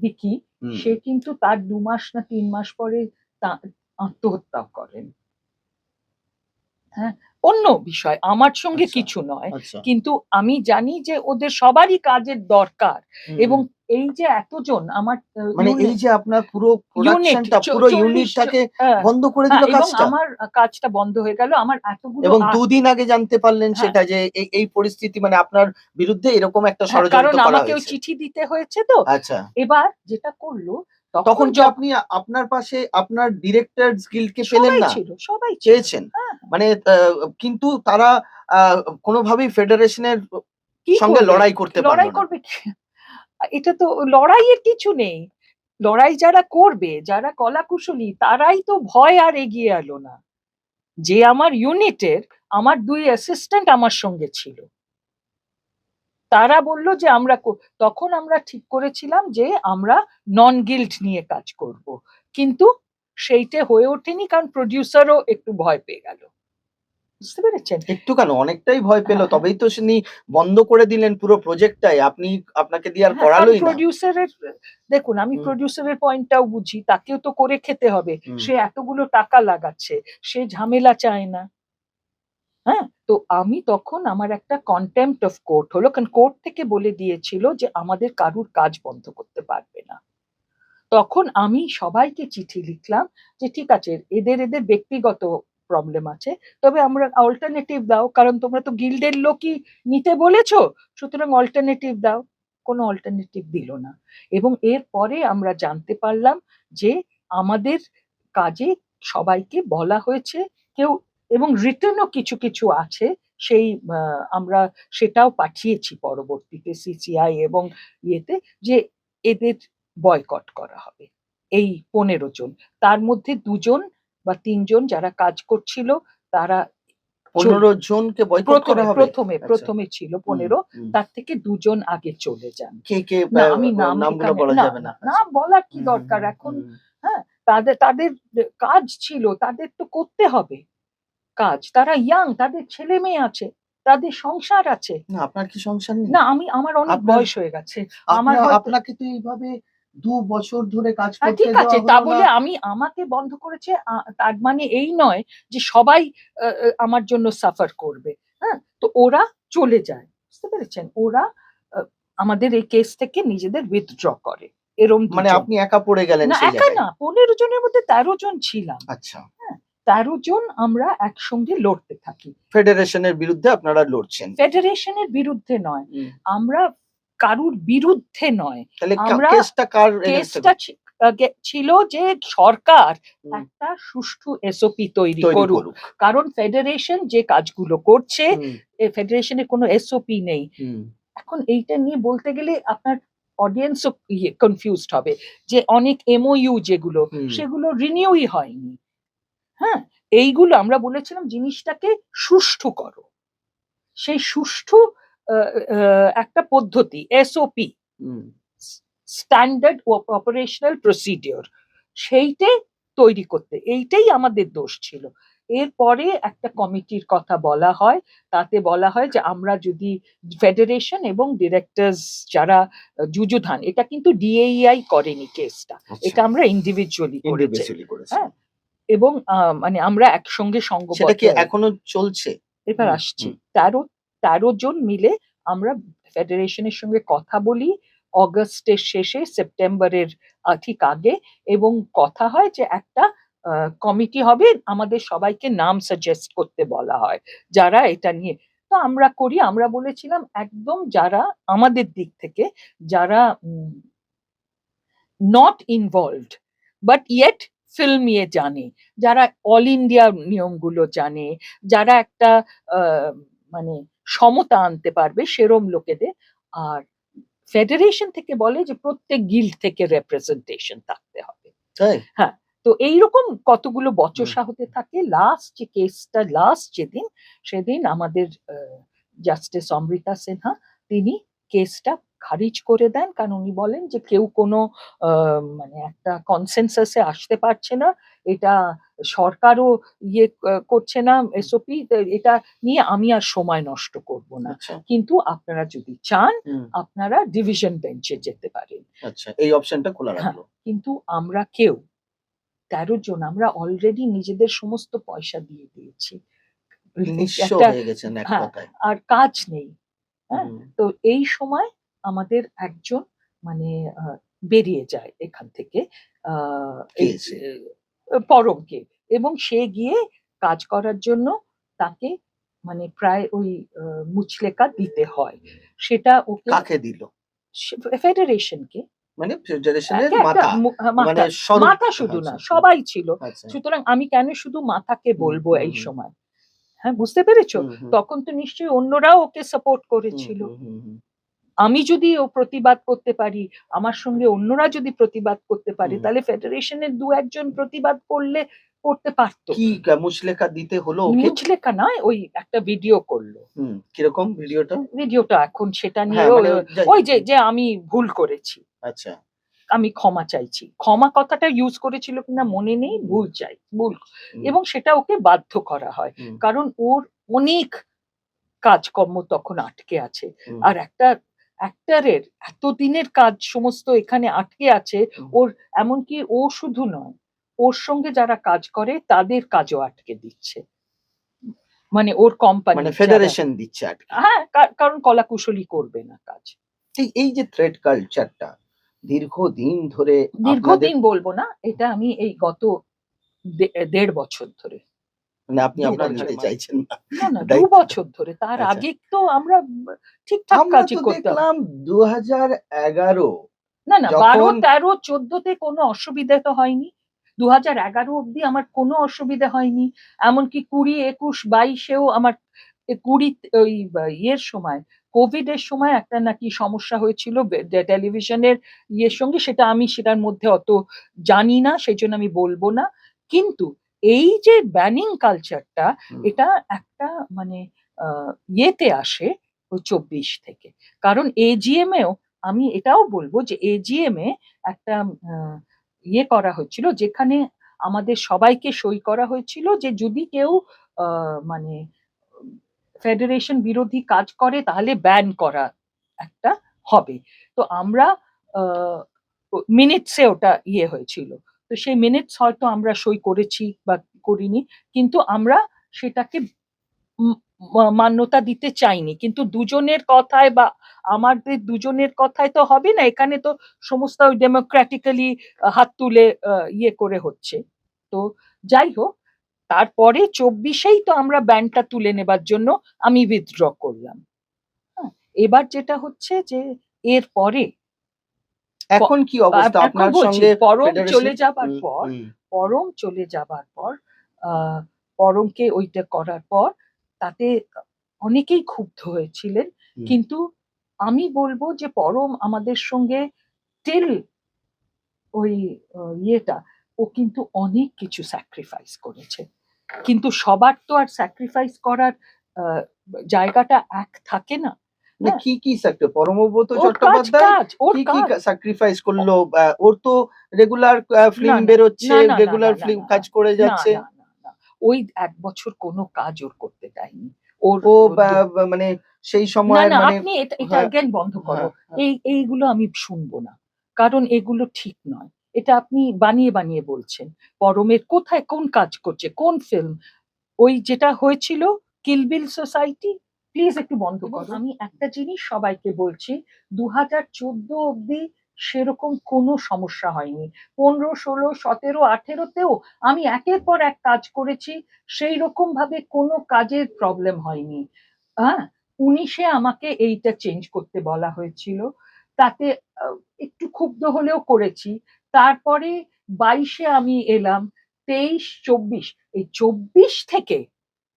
ভিকি, সে কিন্তু তার 2 মাস না 3 মাস পরে আত্মহত্যা করেন। হ্যাঁ, অন্য বিষয়, আমার সঙ্গে কিছু নয়, কিন্তু আমি জানি যে ওদের সবারই কাজের দরকার, এবং এই যে এতজন আমার, মানে এই যে আপনার পুরো প্রোডাকশনটা, পুরো ইউনিটটাকে বন্ধ করে দিল, এবং আমার কাজটা বন্ধ হয়ে গেল, আমার এতগুলো। এবং 2 দিন আগে জানতে পারলেন সেটা যে এই পরিস্থিতি, মানে আপনার বিরুদ্ধে এরকম একটা ষড়যন্ত্র করা হয়েছে, কারণ আমাকেও চিঠি দিতে হয়েছে। তো আচ্ছা, এবার যেটা করলো, তখন যে আপনি আপনার পাশে আপনার ডিরেক্টরস গিল্ডকে পেলেন না, সবাই চেয়েছেন, মানে কিন্তু তারা কোনোভাবেই ফেডারেশনের সঙ্গে লড়াই করতে পারলো না। লড়াই করবে কি? এটা তো লড়াইয়ের কিছু নেই, লড়াই যারা করবে, যারা কলাকুশলী, তারাই তো ভয় আর এগিয়ে এলো না। যে আমার ইউনিটের আমার 2 অ্যাসিস্ট্যান্ট আমার সঙ্গে ছিল, তারা বলল যে তখন আমরা ঠিক করেছিলাম যে আমরা নন গিল্ড নিয়ে কাজ করব, কিন্তু সেইটা হয়ে ওঠেনি, কারণ প্রডিউসারও একটু ভয় পেয়ে গেল, বুঝতে পেরেছেন? একটু কেন, অনেকটাই ভয় পেল, হ্যাঁ, তবেই তো তিনি বন্ধ করে দিলেন পুরো প্রজেক্টটাই, আপনাকে দিয়ে আর হ্যাঁ, কারণ করালোই না। প্রডিউসারের, দেখুন আমি হুম। প্রডিউসারের পয়েন্টটাও বুঝি, তাকেও তো করে খেতে হবে, হুম। সে এতগুলো টাকা লাগাচ্ছে, সে ঝামেলা চায় না। হ্যাঁ, তো আমি তখন আমার একটা কন্টেম্পট অফ কোর্ট হলো, কারণ কোর্ট থেকে বলে দিয়েছিল যে আমাদের কারুর কাজ বন্ধ করতে পারবে না। তখন আমি সবাইকে চিঠি লিখলাম যে ঠিক আছে, এদের এদের ব্যক্তিগত প্রবলেম আছে, তবে আমরা অল্টারনেটিভ দাও, কারণ তোমরা তো গিল্ডের লোকই নিতে বলেছো, সুতরাং অল্টারনেটিভ দাও। কোনো অল্টারনেটিভ দিল না। এবং এরপরে আমরা জানতে পারলাম যে আমাদের কাজে সবাইকে বলা হয়েছে, কেউ, এবং রিটার্নও কিছু কিছু আছে, সেই আমরা সেটাও পাঠিয়েছি পরবর্তীতে সিসিআই এবং ইয়েতে, যে এদের বয়কট করা হবে। এই 15 জন, তার মধ্যে 2 জন বা 3 জন যারা কাজ করছিল তারা 15 জনকে বয়কট করা হবে? প্রথমে আচ্ছা। প্রথমে ছিল 15, হুম। তার থেকে 2 জন আগে চলে যান। কে কে না আমি নাম নামগুলো এখানে বলা না যাবে না? নাম বলার কি হুম, দরকার হুম, এখন? হুম। হ্যাঁ, তাদের তাদের কাজ ছিল, তাদের তো করতে হবে কাজ, তারা ইয়াং, তাদের ছেলে মেয়ে আছে, তাদের সংসার আছে। না, আপনার কি সংসার নেই? না আমার অনেক আপনার বয়স হয়ে গেছে, আমার হয়তো, আপনাকে তো এইভাবে 2 বছর ধরে কাজ হ্যাঁ করতে ঠিক আছে, দেওয়া তা হলো না। বলে আমি আমাকে বন্ধ করেছে তার মানে এই নয় যে সবাই আমার জন্য সাফার করবে। হ্যাঁ, তো ওরা চলে যায়, বুঝতে পেরেছেন, ওরা আহ, আমাদের এই কেস থেকে নিজেদের উইথড্র করে, এরম মানে 2 জন। আপনি একা পড়ে গেলেন না সেই একা জায়গায়? না, 15 জনের মধ্যে 13 জন ছিলাম। আচ্ছা। হ্যাঁ, 13 জন আমরা একসঙ্গে লড়তে থাকি। ফেডারেশনের বিরুদ্ধে আপনারা লড়ছেন। ফেডারেশনের বিরুদ্ধে নয়, হুম। আমরা কারুর বিরুদ্ধে নয়, তাহলে আমরা কেসটা কার এগেইনস্টে কেসটা ছিল যে সরকার হুম। একটা সুষ্ঠু এসওপি তৈরি তৈরি করুক, করুক? কারণ ফেডারেশন যে কাজগুলো করছে, হুম, ফেডারেশনের কোনো এসওপি নেই। হুম। এখন এইটা নিয়ে বলতে গেলে আপনার অডিয়েন্সও কনফিউজড হবে, যে অনেক এমওইউ যেগুলো, হুম। সেগুলো রিনিউই হয়নি। হ্যাঁ, এইগুলো আমরা বলেছিলাম জিনিসটাকে সুষ্ঠু করো, সেই সুষ্ঠু একটা পদ্ধতি, এসওপি, হুম। স্ট্যান্ডার্ড অপারেশনাল প্রসিডিওর, সেইটে তৈরি করতে, এইটাই আমাদের দোষ ছিল। এরপরে একটা কমিটির কথা বলা হয়, তাতে বলা হয় যে আমরা যদি ফেডারেশন এবং ডিরেক্টরস যারা যুযুধান, এটা কিন্তু ডিএইআই করেনি কেসটা, আচ্ছা। এটা আমরা ইন্ডিভিজুয়ালি করেছি। ইন্ডিভিজুয়ালি করেছেন। হ্যাঁ, এবং মানে আমরা একসঙ্গে সংঘবদ্ধ সেটা কি হয়ে- এখনো চলছে? এবার হুম, আসছি, হুম। 13 জন মিলে আমরা ফেডারেশনের সঙ্গে কথা বলি অগস্টের শেষে, সেপ্টেম্বরের ঠিক আগে, এবং কথা হয় যে একটা কমিটি হবে, আমাদের সবাইকে নাম সাজেস্ট করতে বলা হয় যারা এটা নিয়ে। তো আমরা করি, আমরা বলেছিলাম একদম যারা আমাদের দিক থেকে যারা not involved but yet film নিয়ে জানে, যারা অল ইন্ডিয়া নিয়মগুলো জানে, যারা একটা মানে সমতা আনতে পারবে, সেরম লোকেদের। আর ফেডারেশন থেকে বলে যে প্রত্যেক গিল্ড থেকে রেপ্রেজেন্টেশন থাকতে হবে। তাই? হ্যাঁ, তো এইরকম কতগুলো বচসা হতে থাকে। লাস্ট যে কেসটা, লাস্ট যেদিন, সেদিন আমাদের জাস্টিস অমৃতা সিনহা, তিনি কেসটা খারিজ করে দেন, কারণ উনি বলেন যে কেউ কোনো মানে একটা কনসেনসাসে আসতে পারছে না, এটা সরকারও ইয়ে করছে না এসওপি, এটা নিয়ে আমি আর সময় নষ্ট করব না, আচ্ছা। কিন্তু আপনারা যদি চান হুম। আপনারা ডিভিশন বেঞ্চে যেতে পারেন। আচ্ছা, এই অপশনটা খোলা রাখলো। কিন্তু আমরা কেউ 13 জন আমরা অলরেডি নিজেদের সমস্ত পয়সা দিয়ে দিয়েছি, নিঃস্ব একটা, হয়ে গেছেন এক হ্যাঁ, কথায়। আর কাজ নেই। হ্যাঁ, হুম। তো এই সময় আমাদের একজন মানে বেরিয়ে যায় এখান থেকে, কে এই সে? পরমকে, এবং সে গিয়ে কাজ করার জন্য তাকে মানে প্রায় ওই মুচলেকা দিতে হয়, সেটা ওকে কাকে দিল? ফেডারেশনকে, মানে ফেডারেশনের একটা মাথা? মানে মাথা শুধু না, আচ্ছা। সবাই ছিল। আচ্ছা। সুতরাং আমি কেন শুধু মাথাকে হুম, বলবো হুম, এই হুম। সময়? হ্যাঁ, বুঝতে পেরেছো? হুম, হুম, তখন তো নিশ্চয়ই অন্যরাও ওকে সাপোর্ট হুম, করেছিল। হুম, হুম, হুম, আমি যদি ও প্রতিবাদ করতে পারি, আমার সঙ্গে অন্যরা যদি প্রতিবাদ করতে পারে, হুম। তাহলে ফেডারেশনের 2-1 প্রতিবাদ করতে পারতো। কি মুচলেখা দিতে হলো ওকে? মুচলেকা নয়, ওই একটা ভিডিও করলো। হুম, কিরকম ভিডিওটা? ভিডিওটা এখন সেটা হ্যাঁ, নিয়েও মানে ওই যে যে আমি ভুল করেছি। আচ্ছা। আমি ক্ষমা চাইছি। ক্ষমা কথাটা ইউজ করেছিল কিনা মনে নেই, ভুল, এবং সেটা ওকে বাধ্য করা হয়, কারণ ওর অনেক কাজকর্ম তখন আটকে আছে। আর একটা অ্যাক্টরের এতদিনের কাজ সমস্ত এখানে আটকে আছে। ওর এমনকি ও শুধু নয়, ওর সঙ্গে যারা কাজ করে তাদের কাজও আটকে দিচ্ছে, মানে ওর কোম্পানি, মানে ফেডারেশন দিচ্ছে আর কি। হ্যাঁ, কারণ কলাকুশলী করবে না কাজ। এই যে থ্রেড কালচারটা দীর্ঘদিন ধরে আপনাদের, দীর্ঘদিন বলবো না, এটা আমি এই গত 1.5 বছর ধরে, মানে আপনি দু আপনার বছর নিতে মানে। চাইছেন না না 2 দায়িত্ব? বছর ধরে। তার আচ্ছা। আগে তো আমরা ঠিকঠাক আমরা কাজই তো করতাম। দেখলাম 2011 না 12, যখন 13, 14তে কোনো অসুবিধা তো হয়নি। 2011 অব্দি আমার কোনো অসুবিধা হয়নি। এমনকি 20, 21, 22-এও আমার 20 ওই ইয়ের সময়, কোভিড এর সময় একটা নাকি সমস্যা হয়েছিল টেলিভিশনের ইয়ের সঙ্গে, সেটা আমি সেটার মধ্যে অত জানি না, সেই জন্য আমি বলবো না। কিন্তু এই যে ব্যানিং কালচারটা, এটা একটা মানে ইয়েতে আসে ওই 24 থেকে। কারণ এজিএম এও আমি এটাও বলবো যে এজিএম এ একটা ইয়ে করা হয়েছিল, যেখানে আমাদের সবাইকে সই করা হয়েছিল যে যদি কেউ মানে ফেডারেশন বিরোধী কাজ করে তাহলে ব্যান করা একটা হবে। তো আমরা মিনিটসে ওটা ইয়ে হয়েছিল। তো সেই মিনিটস হয়তো আমরা সই করেছি বা করিনি, কিন্তু আমরা সেটাকে মান্যতা দিতে চাইনি। কিন্তু দুজনের কথায় বা আমাদের দুজনের কথায় তো হবে না, এখানে তো সমস্ত ডেমোক্রেটিক্যালি হাত তুলে ইয়ে করে হচ্ছে। তো যাই হোক, তারপরে 24-এই তো আমরা ব্যানটা তুলে নেবার জন্য আমি উইথড্র করলাম। হ্যাঁ, এবার যেটা হচ্ছে যে এর পরে এখন কি অবস্থা এখন আপনার বলছি, সঙ্গে পরম ফেডারেশন? চলে যাবার পর, পরম চলে যাবার পর পরমকে ওইটা করার পর তাতে অনেকেই ক্ষুব্ধ হয়েছিলেন। কিন্তু আমি বলবো যে পরম আমাদের সঙ্গে টিল ওই ইয়েটা, ও কিন্তু অনেক কিছু স্যাক্রিফাইস করেছে। কিন্তু সবার তো আর স্যাক্রিফাইস করার আহ, জায়গাটা এক থাকে না। মানে হ্যাঁ, কি কি পরমব্রত ওর কাজ চট্টোপাধ্যায় ওর কি কি কাজ। স্যাক্রিফাইস করলো? ওর তো রেগুলার না ফিল্ম না বেরোচ্ছে, না না না রেগুলার না ফিল্ম না কাজ করে না যাচ্ছে। না না না, ওই 1 বছর কোনো কাজ ওর করতে দেয়নি। ওর ও মানে সেই না সময়ের না, মানে আপনি এটা হ্যাঁ, again বন্ধ করো। হ্যাঁ। এইগুলো আমি শুনবো না, কারণ এগুলো ঠিক নয়। এটা আপনি বানিয়ে বানিয়ে বলছেন। পরমের কোথায় কোন কাজ করছে, কোন ফিল্ম? ওই যেটা হয়েছিল কিলবিল সোসাইটি, প্লিজ একটু বন্ধ করো। আমি একটা জিনিস সবাইকে বলছি, 2014 অব্দি সেরকম কোনো সমস্যা হয়নি। 15, 16, 17, 18-তেও আমি একের পর এক কাজ করেছি, সেই রকম ভাবে কোনো কাজের প্রবলেম হয়নি। হ্যাঁ, 19-এ আমাকে এইটা চেঞ্জ করতে বলা হয়েছিল, তাতে একটু ক্ষুব্ধ হলেও করেছি। তারপরে 22-এ আমি এলাম, 23, 24, এই 24 থেকে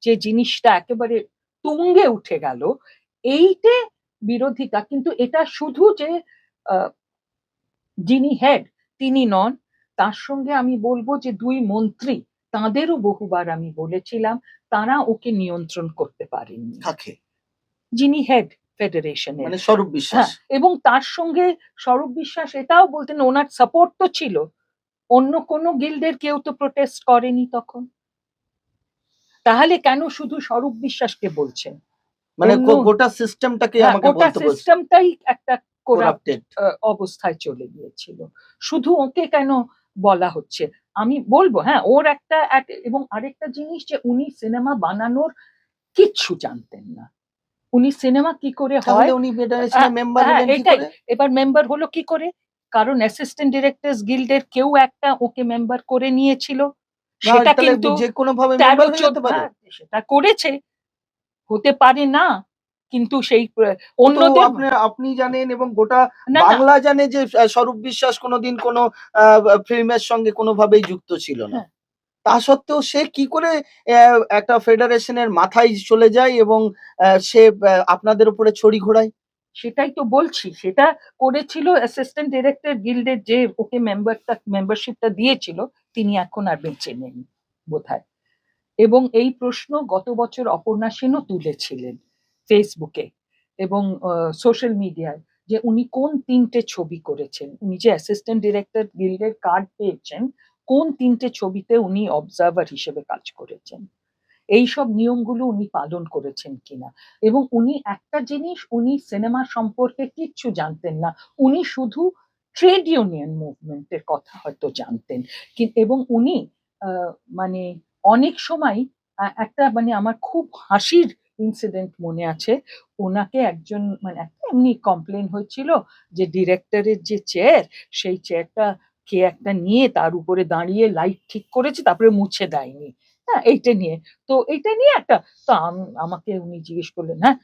যে জিনিসটা একেবারে তুঙ্গে উঠে গেল, এইতে বিরোধিতা। কিন্তু এটা শুধু যে যিনি হেড তিনি নন, তার সঙ্গে আমি বলবো যে 2 মন্ত্রী, তাঁদেরও বহুবার আমি বলেছিলাম, তারা ওকে নিয়ন্ত্রণ করতে পারেননি। কাকে? যিনি হেড ফেডারেশনের, মানে স্বরূপ বিশ্বাস? হ্যাঁ, এবং তার সঙ্গে স্বরূপ বিশ্বাস এটাও বলতেন, ওনার সাপোর্ট তো ছিল, অন্য কোনো গিল্ডের কেউ তো প্রোটেস্ট করেনি তখন। তাহলে কেন শুধু স্বরূপ বিশ্বাসকে বলছেন? মানে অন্য, গোটা সিস্টেমটাকে হ্যাঁ, আমাকে গোটা বলতে বলছে সিস্টেমটাই একটা করাপ্ট করাপ্টেড। অবস্থায় চলে গিয়েছিল। শুধু ওকে কেন বলা হচ্ছে? আমি বলবো হ্যাঁ, ওর একটা এবং আরেকটা জিনিস যে উনি সিনেমা বানানোর কিচ্ছু জানতেন না। উনি সিনেমা কি করে তাহলে হয়, উনি ফেডারেশনের মেম্বার হ্যাঁ হলেন কি এটাই। করে? এবার মেম্বার হলো কি করে? কারণ অ্যাসিস্ট্যান্ট ডিরেক্টরস গিল্ডের কেউ একটা ওকে মেম্বার করে নিয়েছিল। না সেটা তাহলে কিন্তু যে কোনো ভাবে 13, মেম্বার হয়ে যেতে 14, পারে? হ্যাঁ, সেটা করেছে, হতে পারে না, কিন্তু সেই ও তো অন্যদের আপনি জানেন এবং গোটা না না বাংলা জানে যে স্বরূপ বিশ্বাস কোনোদিন কোনো ফিল্মের সঙ্গে কোনোভাবেই যুক্ত ছিল না। হ্যাঁ, তা সত্ত্বেও সে কি করে একটা ফেডারেশনের মাথায় চলে যায় এবং সে আপনাদের উপরে ছড়ি ঘোরায়? সেটাই তো বলছি, সেটা করেছিল অ্যাসিস্ট্যান্ট ডিরেক্টর গিল্ডের, যে ওকে মেম্বারশিপটা দিয়েছিল, তিনি এখন আর বেঁচে নেই বোধহয়। এবং এই প্রশ্ন গত বছর অপর্ণা সেনও তুলেছিলেন ফেসবুকে এবং সোশ্যাল মিডিয়ায়, যে উনি কোন 3টে ছবি করেছেন, উনি যে অ্যাসিস্ট্যান্ট ডিরেক্টর গিল্ডের কার্ড পেয়েছেন, কোন 3টে ছবিতে উনি অবজার্ভার হিসেবে কাজ করেছেন, এইসব নিয়মগুলো উনি পালন করেছেন কিনা। এবং উনি একটা জিনিস, উনি সিনেমা সম্পর্কে কিচ্ছু জানতেন না, উনি শুধু ট্রেড ইউনিয়ন মুভমেন্টের কথা হয়তো জানতেন। এবং উনি মানে অনেক সময় একটা মানে আমার খুব হাসির ইনসিডেন্ট মনে আছে। ওনাকে একজন মানে একটা এমনি কমপ্লেন হয়েছিল যে ডিরেক্টরের যে চেয়ার, সেই চেয়ারটা কে একটা নিয়ে তার উপরে দাঁড়িয়ে লাইট ঠিক করেছে, তারপরে মুছে দেয়নি। হ্যাঁ, এইটা নিয়ে, তো এইটা নিয়ে একটা, তো আমাকে উনি জিজ্ঞেস করলেন, হ্যাঁ,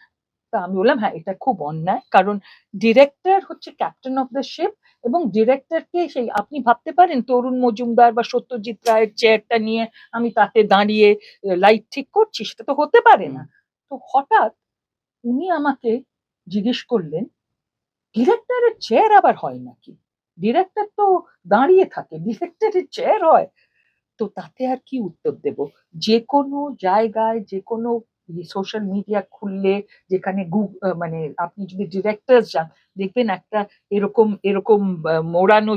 তা আমি বললাম হ্যাঁ এটা খুব অন্যায়, কারণ ডিরেক্টর হচ্ছে ক্যাপ্টেন অফ দ্য শিপ, এবং ডিরেক্টরকে সেই আপনি ভাবতে পারেন তরুণ মজুমদার বা সত্যজিৎ রায়ের চেয়ারটা নিয়ে আমি তাতে দাঁড়িয়ে লাইট ঠিক করছি, সেটা তো হতে পারে না। তো হঠাৎ উনি আমাকে জিজ্ঞেস করলেন, ডিরেক্টরের চেয়ার আবার হয় নাকি? ডিরেক্টর তো দাঁড়িয়ে থাকে, ডিরেক্টরের চেয়ার হয়? তো তাতে আর কি উত্তর দেব? যে কোনো জায়গায়, যে কোনো সোশ্যাল মিডিয়া খুললে, যেখানে মানে আপনি যদি ডিরেক্টর যান, দেখবেন একটা এরকম এরকম মোড়ানো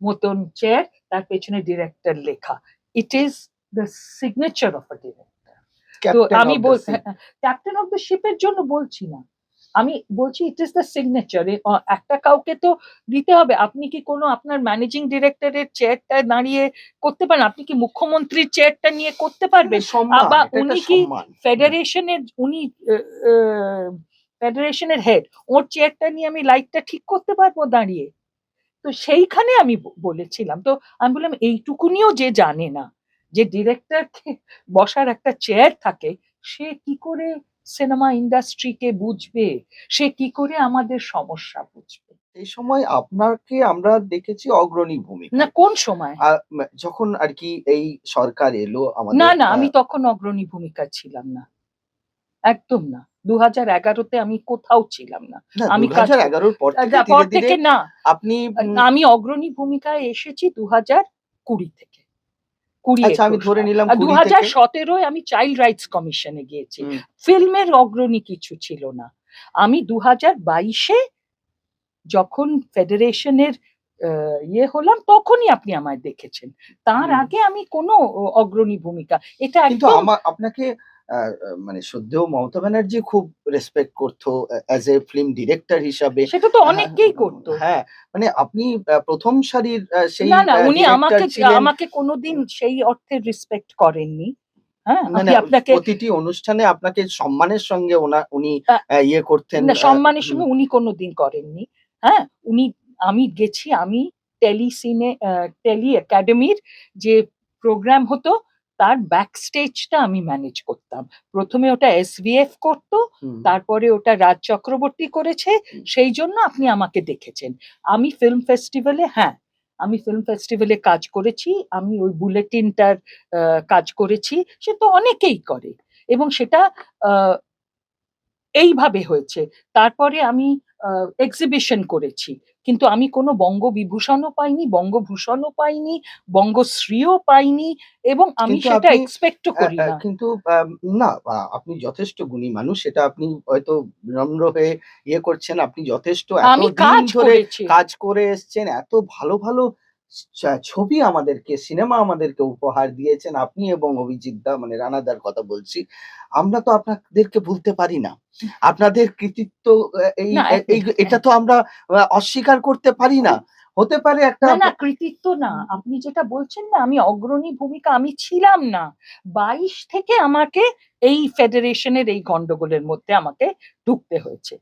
মতন চেয়ার, তার পেছনে ডিরেক্টর লেখা। It is the signature of a director. তো আমি ক্যাপ্টেন অফ দ্য শিপের জন্য বলছি না, আমি বলছি ইট ইজ দ্য সিগনেচার। একটা কাউকে তো দিতে হবে। আপনি কি কোনো আপনার ম্যানেজিং ডিরেক্টরের চেয়ারটা দাঁড়িয়ে করতে পারেন? আপনি কি মুখ্যমন্ত্রীর চেয়ারটা নিয়ে করতে পারবেন? বা উনি কি ফেডারেশনের, উনি ফেডারেশনের হেড, ওর চেয়ারটা নিয়ে আমি লাইটটা ঠিক করতে পারবো দাঁড়িয়ে? তো সেইখানে আমি বলেছিলাম, তো আমি বললাম এইটুকুনিও যে জানে না যে ডিরেক্টরকে বসার একটা চেয়ার থাকে, সে কি করে সিনেমা ইন্ডাস্ট্রিকে বুঝবে, সে কি করে আমাদের সমস্যা বুঝবে? এই সময় আপনাকে আমরা দেখেছি অগ্রণী না, ভূমিকা। কোন সময়? যখন আর কি এই সরকার এলো না আমাদের, না, আমি তখন অগ্রণী ভূমিকা ছিলাম না, একদম না। 2011-তে আমি কোথাও ছিলাম না। না, আমি 2011 পর থেকে পর ধীরে ধীরে থেকে না, আপনি আমি অগ্রণী ভূমিকায় এসেছি 2020 থেকে, 20 আচ্ছা আমি ধরে নিলাম 20 থেকে। 2017 আমি চাইল্ড রাইটস কমিশনে গিয়েছি। ফিল্মের অগ্রণী কিছু ছিল না। আমি 2022-এ যখন ফেডারেশনের ইয়ে হলাম, তখনই আপনি আমায় দেখেছেন। তার আগে আমি কোনো অগ্রণী ভূমিকা, এটা কিন্তু একদম। আপনাকে মানে শ্রদ্ধেয় মমতা ব্যানার্জি খুব রেসপেক্ট করতো অ্যাজ এ ফিল্ম ডিরেক্টর হিসাবে। সেটা তো অনেকেই করতো। হ্যাঁ, মানে আপনি প্রথম সারির সেই না না, উনি ডিরেক্টর ছিলেন। আমাকে কোনোদিন সেই অর্থে রেসপেক্ট করেননি। হ্যাঁ, না আমি না, আপনাকে প্রতিটি অনুষ্ঠানে আপনাকে সম্মানের সঙ্গে উনি ইয়ে করতেন। না, সম্মানের সঙ্গে উনি কোনোদিন করেননি। হ্যাঁ, উনি, আমি গেছি, আমি টেলি একাডেমির যে প্রোগ্রাম হতো তার ব্যাক স্টেজটা আমি ম্যানেজ করতাম। প্রথমে ওটা SVF করতো, তারপরে ওটা রাজ চক্রবর্তী করেছে, সেই জন্য আপনি আমাকে দেখেছেন। আমি ফিল্ম ফেস্টিভ্যালে, হ্যাঁ আমি ফিল্ম ফেস্টিভ্যালে কাজ করেছি, আমি ওই বুলেটিনটার কাজ করেছি, সে তো অনেকেই করে, এবং সেটা এইভাবে হয়েছে। তারপরে আমি এক্সিবিশন করেছি, কিন্তু আমি কোনো বঙ্গবিভূষণও পাইনি, বঙ্গভূষণও পাইনি, বঙ্গশ্রীও পাইনি, এবং আমি কিন্তু সেটা আপনি এক্সপেক্টও করি না। কিন্তু না, আপনি যথেষ্ট গুণী মানুষ, সেটা আপনি হয়তো বিনম্র হয়ে ইয়ে করছেন। আপনি যথেষ্ট আমি এতদিন কাজ ধরে করেছি। কাজ করে এসছেন, এত ভালো ভালো ছবি আমাদেরকে, সিনেমা আমাদেরকে উপহার দিয়েছেন আপনি এবং অভিজিৎ দা, মানে রানাদার কথা বলছি। আমরা তো আপনাদেরকে ভুলতে পারি না। আপনাদের কৃতিত্ব এই না, এটা তো আমরা অস্বীকার করতে পারি না। হতে পারে একটা না না, কৃতিত্ব না, আপনি যেটা বলছেন না, আমি অগ্রণী ভূমিকা আমি ছিলাম না। 22 থেকে আমাকে এই ফেডারেশনের এই গন্ডগোলের মধ্যে আমাকে ঢুকতে হয়েছে,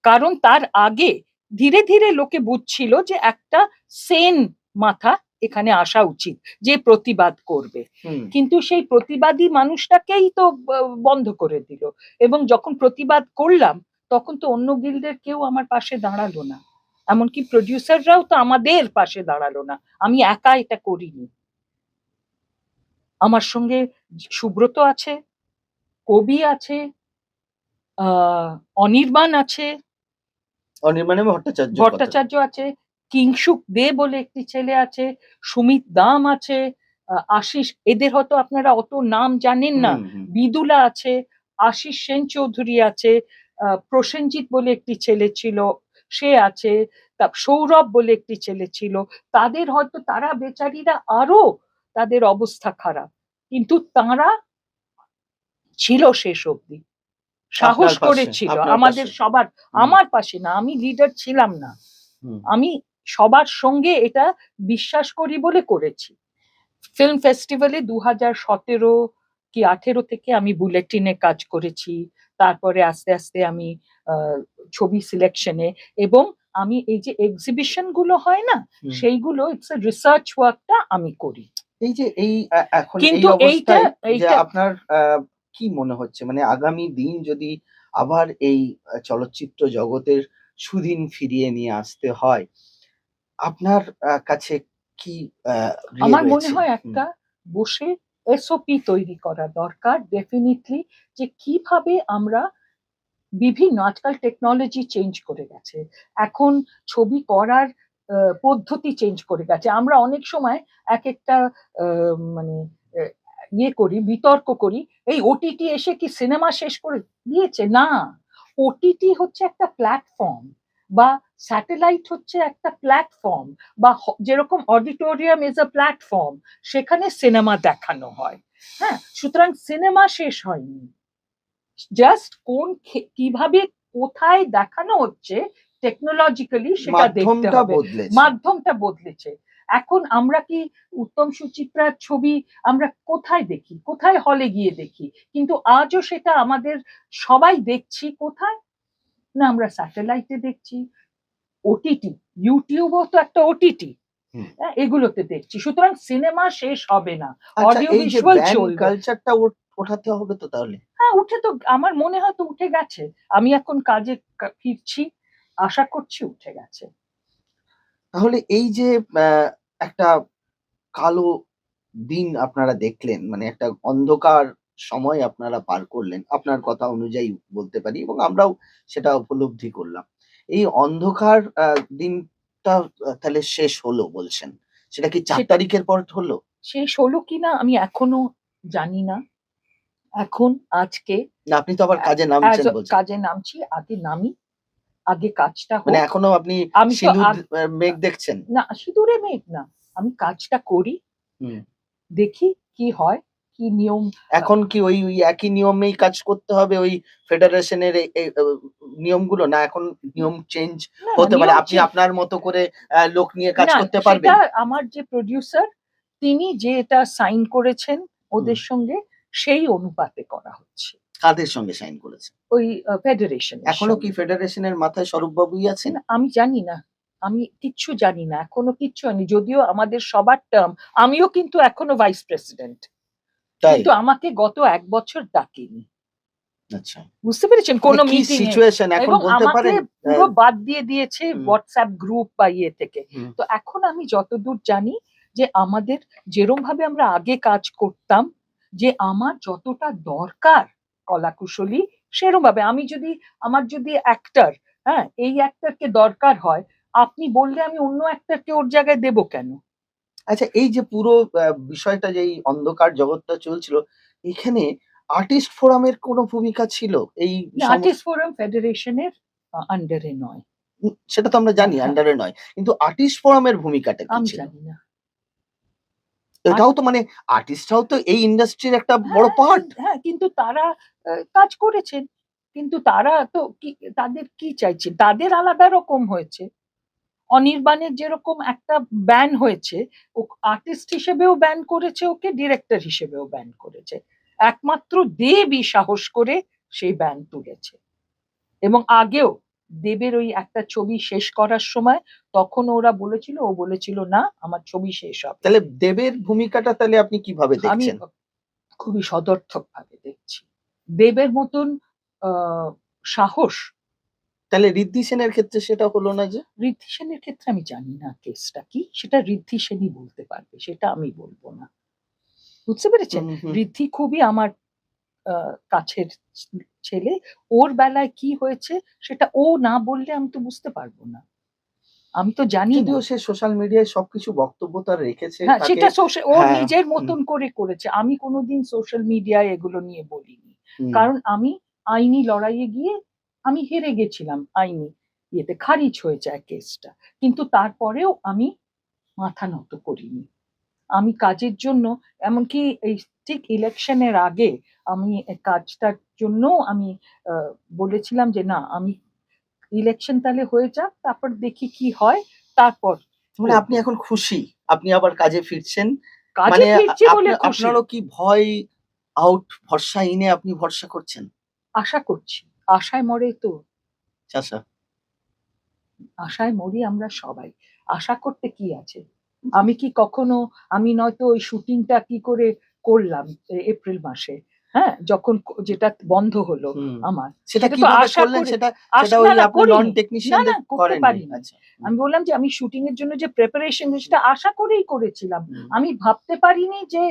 কারণ তার আগে ধীরে ধীরে লোকে বুঝছিল যে একটা সেন মাথা এখানে আসা উচিত, যে প্রতিবাদ করবে। কিন্তু সেই প্রতিবাদী মানুষটাকেই তো বন্ধ করে দিল, এবং যখন প্রতিবাদ করলাম তখন তো অন্য গিল্ডের কেউ আমার পাশে দাঁড়ালো না, এমনকি প্রডিউসাররাও তো আমাদের পাশে দাঁড়ালো না। আমি একা এটা করিনি, আমার সঙ্গে সুব্রত আছে, কবি আছে, অনির্বাণ আছে, অনির্বাণ ভট্টাচার্য আছে, কিংসুক দে বলে একটি ছেলে আছে, সুমিত দাম আছে, আশিস, এদের হয়তো আপনারা অত নাম জানেন না, বিদুলা আছে, আশিস সেন চৌধুরী আছে, প্রসেনজিৎ বলে একটি ছেলে ছিল, সে আছে, তা সৌরভ বলে একটি ছেলে ছিল, তাদের হয়তো তারা বেচারীরা আরো তাদের অবস্থা খারাপ, কিন্তু তারা ছিল শেষ অবধি, সাহস আপনার পাশে, করেছিল আপনার আমাদের পাশে। সবার। আমার পাশে না, আমি লিডার ছিলাম না, হুম। আমি সবার সঙ্গে এটা বিশ্বাস করি বলে করেছি। ফিল্ম ফেস্টিভ্যালে 2017 কি 18 থেকে আমি বুলেটিনে কাজ করেছি, তারপরে আস্তে আস্তে আমি ছবি সিলেকশনে, এবং আমি এই যে এক্সিবিশন গুলো হয় না, হুম। সেইগুলো ইটস এ রিসার্চ ওয়ার্কটা আমি করি। এই যে এখন এই কিন্তু অবস্থায় যে এইটা আপনার কি মনে হচ্ছে, মানে আগামী দিন যদি আবার এই চলচ্চিত্র জগতের সুদিন ফিরিয়ে নিয়ে আসতে হয়, আপনার কাছে কি আমার মনে রয়েছে? হয় একটা বসে এসওপি তৈরি করা দরকার ডেফিনেটলি, যে কিভাবে আমরা বিভিন্ন, আজকাল টেকনোলজি চেঞ্জ করে গেছে, এখন ছবি করার পদ্ধতি চেঞ্জ করে গেছে। আমরা অনেক সময় এক একটা মানে ইয়ে করি, বিতর্ক করি, এই ওটিটি এসে কি সিনেমা শেষ করে দিয়েছে? না, ওটিটি হচ্ছে একটা প্ল্যাটফর্ম, বা স্যাটেলাইট হচ্ছে একটা প্ল্যাটফর্ম, বা যেরকম অডিটোরিয়াম ইজ আ প্ল্যাটফর্ম, সেখানে সিনেমা দেখানো হয়। হ্যাঁ, সুতরাং সিনেমা শেষ হয়নি, জাস্ট কিভাবে কোথায় দেখানো হচ্ছে টেকনোলজিক্যালি সেটা দেখতে মাধ্যমটা হবে। বদলেছে। মাধ্যমটা বদলেছে। এখন আমরা কি উত্তম সুচিত্রার ছবি আমরা কোথায় দেখি, কোথায় হলে গিয়ে দেখি, কিন্তু আজও সেটা আমাদের সবাই দেখছি কোথায়, না আমরা স্যাটেলাইটে দেখছি, ওটিটি, ইউটিউবও তো একটা ওটিটি, হুম। এগুলোতে দেখছি। সুতরাং সিনেমা শেষ হবে না, আচ্ছা, অডিও এই যে ভিজুয়াল ব্যান চলবে। কালচারটা ওঠাতে হবে তো তাহলে। হ্যাঁ, উঠে তো, আমার মনে হয় তো উঠে গেছে। আমি এখন কাজে ফিরছি, আশা করছি উঠে গেছে। তাহলে এই যে একটা কালো দিন আপনারা দেখলেন, মানে একটা অন্ধকার সময় আপনারা পার করলেন, আপনার কথা অনুযায়ী বলতে পারি, এবং আমরাও সেটা উপলব্ধি করলাম। এই অন্ধকার দিনটা তাহলে শেষ হলো বলছেন। সেটা কি ৪ সে তারিখের পর হলো? শেষ হলো কিনা আমি এখনো জানি না। এখন আজকে না, আপনি তো আবার কাজে অ্যাজ নামছেন বলছেন। কাজে নামছি, আগে নামি, আগে কাজটা মানে হোক। এখনো আপনি আমি তো সিঁদুর মেঘ দেখছেন? না, সিঁদুরে মেঘ না, আমি কাজটা করি, হুম। দেখি কি হয়, কি নিয়ম। এখন কি ওই একই নিয়মেই কাজ করতে হবে, ওই ফেডারেশনের নিয়মগুলো? না এখন নিয়ম চেঞ্জ না না, হতে পারে? নিয়ম আপনি আপনার মতো করে লোক নিয়ে কাজ না, করতে সেটা পারবেন? আমার যে প্রডিউসার, তিনি যে এটা সাইন করেছেন হুম। ওদের সঙ্গে, সেই অনুপাতে করা হচ্ছে, কাদের সঙ্গে সাইন করেছেন? ওই ফেডারেশন। এখনো কি ফেডারেশনের মাথায় স্বরূপবাবুই আছেন? আমি জানি না, আমি কিচ্ছু জানি না, এখনো কিচ্ছু হয়নি, যদিও আমাদের সবার টার্ম, আমিও কিন্তু এখনো ভাইস প্রেসিডেন্ট, তাই? কিন্তু আমাকে গত 1 বছর ডাকেনি, আচ্ছা। বুঝতে পেরেছেন, মানে কোনো কি মিটিং এ। সিচুয়েশন এখন এবং বলতে আমাকে পারেন? পুরো বাদ দিয়ে দিয়েছে হুম, হোয়াটসঅ্যাপ গ্রুপ বা ইয়ে থেকে। হুম। তো এখন আমি যতদূর জানি, যে আমাদের যেরম ভাবে আমরা আগে কাজ করতাম, যে আমার যতটা দরকার কলাকুশলী, সেরম ভাবে আমি যদি, আমার যদি অ্যাক্টর, হ্যাঁ এই অ্যাক্টরকে দরকার হয়, আপনি বললে আমি অন্য অ্যাক্টরকে ওর জায়গায় দেবো কেন? আচ্ছা, এই যে পুরো বিষয়টা, যে এই অন্ধকার জগৎটা চলছিল, এখানে আর্টিস্ট ফোরামের কোনো ভূমিকা ছিল? এই আর্টিস্ট ফোরাম ফেডারেশনের আন্ডারে নয়। সেটা তো আমরা জানি হ্যাঁ, আন্ডারে নয়। কিন্তু আর্টিস্ট ফোরামের ভূমিকাটা কি আমি ছিল? জানি না। এটাও তো মানে আর্টিস্টরাও তো এই ইন্ডাস্ট্রির একটা বড় হ্যাঁ, পার্ট। হ্যাঁ, কিন্তু তারা কাজ করেছেন, কিন্তু তারা তো কি, তাদের কি চাইছে, তাদের আলাদা রকম হয়েছে। অনির্বাণের যেরকম একটা ব্যান হয়েছে, ও আর্টিস্ট হিসেবেও ব্যান করেছে, ওকে ডিরেক্টর হিসেবেও ব্যান করেছে, একমাত্র দেবই সাহস করে সেই ব্যান তুলেছে। এবং আগেও দেবের ওই একটা ছবি শেষ করার সময়, তখন ওরা বলেছিল, ও বলেছিল না আমার ছবি শেষ হবে। তাহলে দেবের ভূমিকাটা তাহলে আপনি কিভাবে আমি দেখছেন? খুবই সদর্থক ভাবে দেখছি। দেবের মতন আহ, সাহস, তাহলে ঋদ্ধি সেনের ক্ষেত্রে সেটা হলো না যে? ঋদ্ধি সেনের ক্ষেত্রে আমি জানি না কেসটা কি, সেটা ঋদ্ধি সেনই বলতে পারবে, সেটা আমি বলবো না। বুঝতে পেরেছেন? হুম, হুম। ঋদ্ধি খুবই আমার কাছের ছেলে, ওর বেলায় কি হয়েছে সেটা ও না বললে আমি তো বুঝতে পারবো না, আমি তো জানি না। যদিও সে সোশ্যাল মিডিয়ায় সবকিছু বক্তব্য তার রেখেছে, হ্যাঁ, তাকে। সেটা সোশ্যাল, ও হ্যাঁ, নিজের হুম, মতন করে করেছে, আমি কোনোদিন সোশ্যাল মিডিয়ায় এগুলো নিয়ে বলিনি। হুম। কারণ আমি আইনি লড়াইয়ে গিয়ে আমি হেরে গেছিলাম, আইনি ইয়েতে খারিজ হয়ে যায় কেসটা, কিন্তু তারপরেও আমি মাথা নত করিনি। আমি কাজের জন্য, এমনকি এই ঠিক ইলেকশনের আগে আমি এই কাজটার জন্য আমি বলেছিলাম যে না, আমি ইলেকশন তাহলে হয়ে যাক, তারপর দেখি কি হয়, তারপর মানে আপনি এখন খুশি, আপনি আবার কাজে ফিরছেন, কাজে মানে ফিরছি বলে খুশি। আপনারও কি ভয় আউট, ভরসা ইনে আপনি ভরসা করছেন? আশা করছি, আশায় মরে তো, চাষা আশায় মরি আমরা সবাই, আশা করতে কি আছে। আমি কি কখনো, আমি নয়তো ওই শুটিংটা কি করে করলাম এপ্রিল মাসে, হ্যাঁ, যখন যেটা বন্ধ হলো আমার, সেটা তো কিভাবে আশা করলেন? করে সেটা আশা ওই না, না, আপনি করিনি। নন না, টেকনিশিয়ান না, করতে করেননি? পারিনি। আচ্ছা। আমি বললাম যে আমি শুটিং এর জন্য যে প্রিপারেশন, সেটা আশা করেই করেছিলাম। আমি ভাবতে পারিনি যে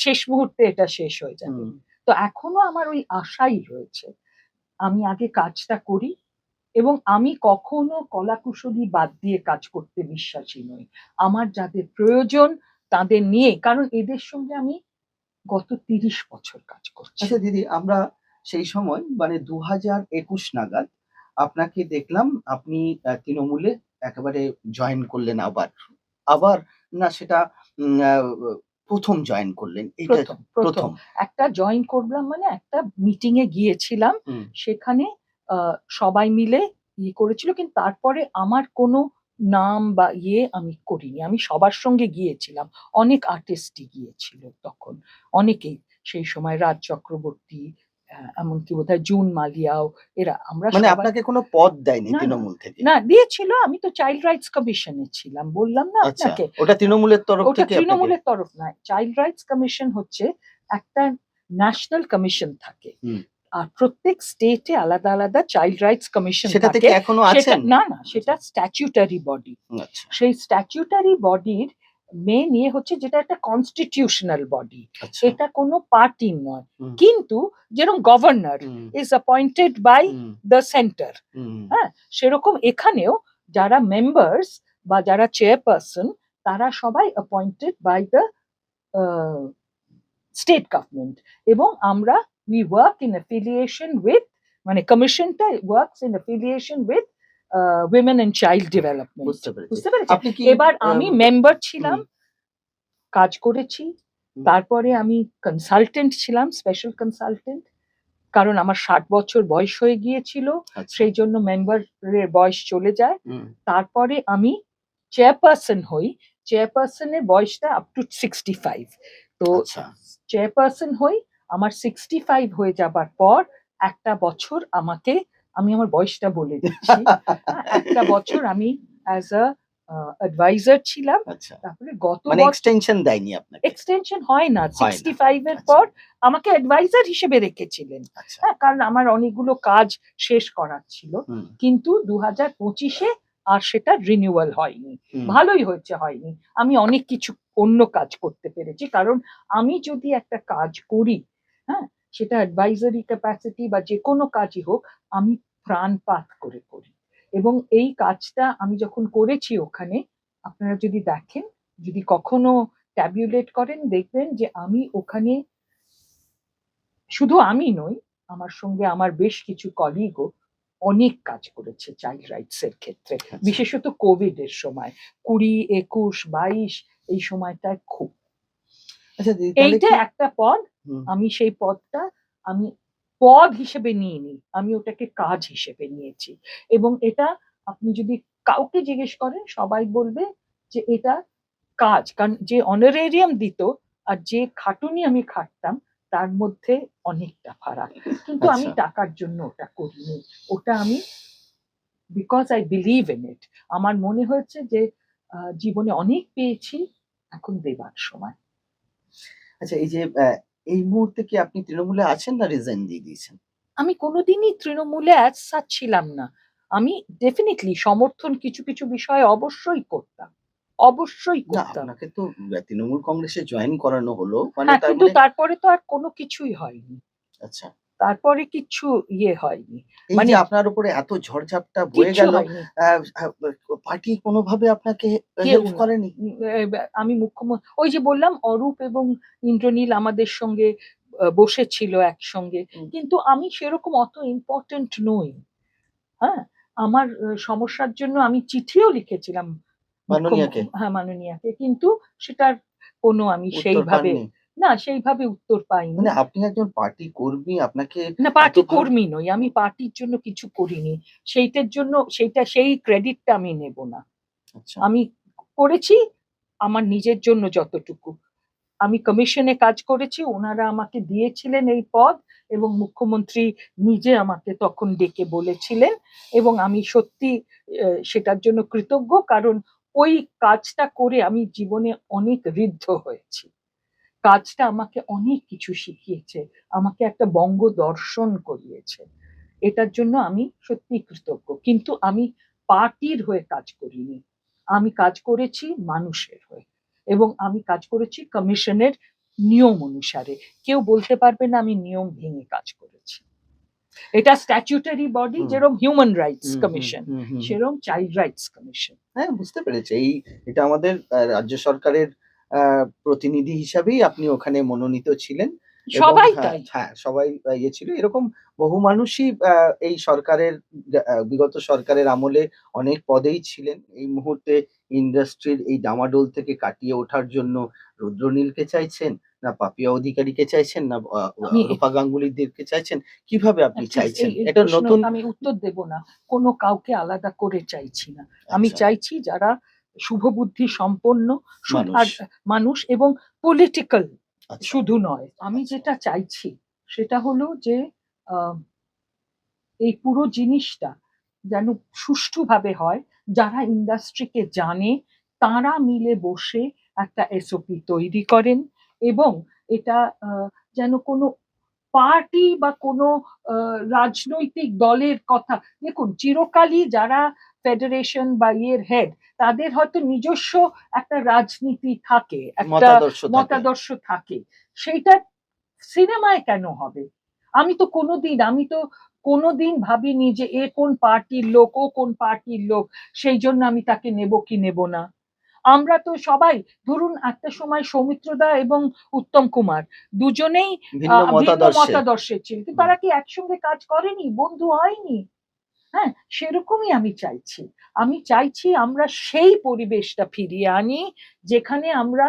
শেষ মুহূর্তে এটা শেষ হয়ে যাবে। তো এখনো আমার ওই আশাই রয়েছে, আমি আগে কাজটা করি। এবং আমি কখনো কলাকুশলী বাদ দিয়ে কাজ করতে বিশ্বাসী নই। আমার যাদের প্রয়োজন তাদের নিয়ে, কারণ এদের সঙ্গে আমি গত ৩০ বছর কাজ করছি। আচ্ছা দিদি, আমরা সেই সময় মানে 2021 নাগাদ আপনাকে দেখলাম, আপনি তৃণমূলে একেবারে জয়েন করলেন আবার। আবার না, সেটা প্রথম জয়েন করলেন, এটা প্রথম প্রথম একটা জয়েন করলাম, মানে একটা মিটিং এ গিয়েছিলাম, সেখানে সবাই মিলে করেছিল, কিন্তু তারপরে আমার কোনো নাম বা আমি করিনি। আমি সবার সঙ্গে গিয়েছিলাম, অনেক আর্টিস্টই গিয়েছিল তখন, অনেকেই সেই সময়, রাজ চক্রবর্তী, এমনকি বোধহয় জুন মালিয়াও, এরা, আমরা মানে সবাই। আপনাকে কোনো পদ দেয়নি না, না, তৃণমূল থেকে? না, দিয়েছিল। আমি তো চাইল্ড রাইটস কমিশনে ছিলাম, বললাম না আচ্ছা, আপনাকে। ওটা তৃণমূলের তরফ ওটা থেকে আপনাকে? তৃণমূলের তরফ নয়, চাইল্ড রাইটস কমিশন হচ্ছে একটা ন্যাশনাল কমিশন থাকে, আর প্রত্যেক স্টেটে আলাদা আলাদা চাইল্ড রাইটস কমিশন সেটাতে থাকে। কি এখনো সেটা আছেন? না, না, সেটা স্ট্যাচুটারি বডি। আচ্ছা, সেই স্ট্যাচুটারি বডির মেন হচ্ছে, যেটা একটা কনস্টিটিউশনাল বডি, আচ্ছা। এটা কোনো পার্টি নয়। কিন্তু যেরকম governor is appointed by the centre, হ্যাঁ, সেরকম এখানেও যারা মেম্বার্স বা যারা চেয়ারপারসন, তারা সবাই appointed by the state government. এবং আমরা we work in affiliation with, মানে কমিশনটা works in affiliation with women and child development. বুঝতে পেরেছি। বুঝতে পেরেছেন? আপনি কি এবার আমি মেম্বার ছিলাম, কাজ করেছি, তারপরে আমি কনসালটেন্ট ছিলাম, স্পেশাল কনসালটেন্ট, কারণ আমার 60 বছর বয়স হয়ে গিয়েছিল, সেই জন্য মেম্বারের বয়স চলে যায়। তারপরে আমি চেয়ারপারসন হই, চেয়ারপারসনের বয়সটা আপ টু 65। তো চেয়ারপারসন হই, আমার 65 হয়ে যাবার পর একটা বছর আমাকে, আমি আমার বয়সটা বলে দিচ্ছি, একটা বছর আমি অ্যাজ আ অ্যাডভাইজার ছিলাম। তারপরে গত মানে এক্সটেনশন দেয়নি আপনাকে? এক্সটেনশন হয় না, 65 এর পর আমাকে অ্যাডভাইজার হিসেবে রেখেছিলেন, হ্যাঁ, কারণ আমার অনেকগুলো কাজ শেষ করার ছিল। কিন্তু 2025-এ আর সেটা রিনিউয়াল হয়নি। ভালোই হয়েছে হয়নি, আমি অনেক কিছু অন্য কাজ করতে পেরেছি, কারণ আমি যদি একটা কাজ করি, হ্যাঁ, সেটা অ্যাডভাইজারি ক্যাপাসিটি বা যে কোনো কাজই হোক, আমি প্রাণপাত করে করি। এবং এই কাজটা আমি যখন করেছি ওখানে, আপনারা যদি দেখেন, যদি কখনো ট্যাবুলেট করেন, দেখবেন যে আমি ওখানে, শুধু আমি নই, আমার সঙ্গে আমার বেশ কিছু কলিগও অনেক কাজ করেছে চাইল্ড রাইটস এর ক্ষেত্রে, বিশেষত কোভিড এর সময়, 20, 21, 22 এই সময়টায় খুব। এইটা একটা পদ, আমি সেই পদটা আমি পদ হিসেবে নিইনি, আমি ওটাকে কাজ হিসেবে নিয়েছি। এবং এটা আপনি যদি কাউকে জিজ্ঞেস করেন, সবাই বলবে যে এটা কাজ, কারণ যে অনারেরিয়াম দিত আর যে খাটুনি আমি খাটতাম, তার মধ্যে অনেকটা ফারাক। কিন্তু আমি টাকার জন্য ওটা করিনি, ওটা আমি because I believe in it. আমার মনে হয়েছে যে জীবনে অনেক পেয়েছি, এখন দেবার সময়। আচ্ছা, এই যে এই মুহূর্তে কি আপনি তৃণমূলে আছেন না রিজাইন দিয়ে দিয়েছেন? আমি কোনোদিনই তৃণমূলে অ্যাজ সাচ ছিলাম না। আমি ডেফিনেটলি সমর্থন কিছু কিছু বিষয়ে অবশ্যই করতাম, অবশ্যই করতাম। আপনাকে তো তৃণমূল কংগ্রেসে জয়েন করানো হলো, মানে হ্যাঁ, তার কিন্তু মানে তারপরে তো আর কোনো কিছুই হয়নি। আচ্ছা, তারপরে কিচ্ছু হয়নি, এই মানে যে আপনার উপরে এত ঝড়ঝাপটা বয়ে কিচ্ছু গেল, হয়নি। পার্টি কোনোভাবে আপনাকে কেউ হেল্প না। করেনি? আমি মুখ্যমন্ত্রী, ওই যে বললাম, অরূপ এবং ইন্দ্রনীল আমাদের সঙ্গে বসেছিল একসঙ্গে, কিন্তু আমি সেরকম অত ইম্পর্টেন্ট নই, হ্যাঁ, আমার সমস্যার জন্য আমি চিঠিও লিখেছিলাম মাননীয়াকে? হ্যাঁ, মাননীয়াকে, কিন্তু সেটার কোনো আমি উত্তর সেইভাবে পাননি? সেইভাবে উত্তর পাইনি। মানে আপনি একজন পার্টি কর্মী, আপনাকে না, এত পার্টি ভালো কর্মী নই, আমি পার্টির জন্য কিছু করিনি। সেইটার জন্য সেই ক্রেডিটটা আমি নেব না। আচ্ছা। আমি করেছি আমার নিজের জন্য যতটুকু। আমি কমিশনে কাজ করেছি, ওনারা আমাকে দিয়েছিলেন এই পদ, এবং মুখ্যমন্ত্রী নিজে আমাকে তখন ডেকে বলেছিলেন, এবং আমি সত্যি সেটার জন্য কৃতজ্ঞ, কারণ ওই কাজটা করে আমি জীবনে অনেক ঋদ্ধ হয়েছি। কাজটা আমাকে অনেক কিছু শিখিয়েছে, আমাকে একটা বঙ্গ দর্শন করিয়েছে। এটার জন্য আমি সত্যি কৃতজ্ঞ। কিন্তু আমি পার্টির হয়ে কাজ করিনি, আমি কাজ করেছি মানুষের হয়ে, এবং আমি কাজ করেছি কমিশনের নিয়ম অনুসারে। কেউ বলতে পারবে না আমি নিয়ম ভেঙে কাজ করেছি। এটা স্ট্যাচুটারি বডি, হুম। যেরকম হিউম্যান রাইটস হুম, হুম, কমিশন, হুম, হুম। সেরকম চাইল্ড রাইটস কমিশন। হ্যাঁ, বুঝতে পেরেছি। এটা আমাদের রাজ্য সরকারের প্রতিনিধি হিসাবেই আপনি ওখানে মনোনীত ছিলেন এবং সবাই হ্যাঁ, তাই। হ্যাঁ, সবাই ইয়ে ছিল। এরকম বহু মানুষই এই সরকারের বিগত সরকারের আমলে অনেক পদেই ছিলেন। এই মুহূর্তে ইন্ডাস্ট্রির এই ডামাডোল থেকে কাটিয়ে ওঠার জন্য রুদ্রনীলকে চাইছেন, না পাপিয়া অধিকারীকে চাইছেন, না আমি রূপা গাঙ্গুলীদেরকে চাইছেন? কিভাবে আপনি প্লিজ চাইছেন? এই এটা প্রশ্ন নতুন আমি উত্তর দেব না। কোনো কাউকে আলাদা করে চাইছি না। আমি আচ্ছা, চাইছি যারা শুভবুদ্ধি সম্পন্ন মানুষ। আর মানুষ, এবং পলিটিক্যাল আচ্ছা, শুধু নয়। আমি আচ্ছা। যেটা চাইছি সেটা হলো যে আহ, এই পুরো জিনিসটা যেন সুষ্ঠুভাবে হয়। যারা ইন্ডাস্ট্রিকে জানে তারা মিলে বসে একটা এসওপি তৈরি করেন, এবং এটা যেন কোনো পার্টি বা কোনো রাজনৈতিক দলের কথা, দেখুন চিরকালই যারা ফেডারেশন বা ইয়ের হেড, তাদের হয়তো নিজস্ব একটা রাজনীতি থাকে, একটা মতাদর্শ থাকে। মতাদর্শ থাকে। সেইটা সিনেমায় কেন হবে? আমি তো কোনোদিন ভাবিনি যে এ কোন পার্টির লোক, ও কোন পার্টির লোক, সেই জন্য আমি তাকে নেব কি নেব না। আমরা তো সবাই, ধরুন একটা সময় সৌমিত্রদা এবং উত্তম কুমার দুজনেই ভিন্ন ভিন্ন মতাদর্শের। মতাদর্শের ছিলেন, কিন্তু হুম। তারা কি একসঙ্গে কাজ করেনি, বন্ধু হয়নি? হ্যাঁ, সেরকমই আমি চাইছি। আমি চাইছি আমরা সেই পরিবেশটা ফিরিয়ে আনি যেখানে আমরা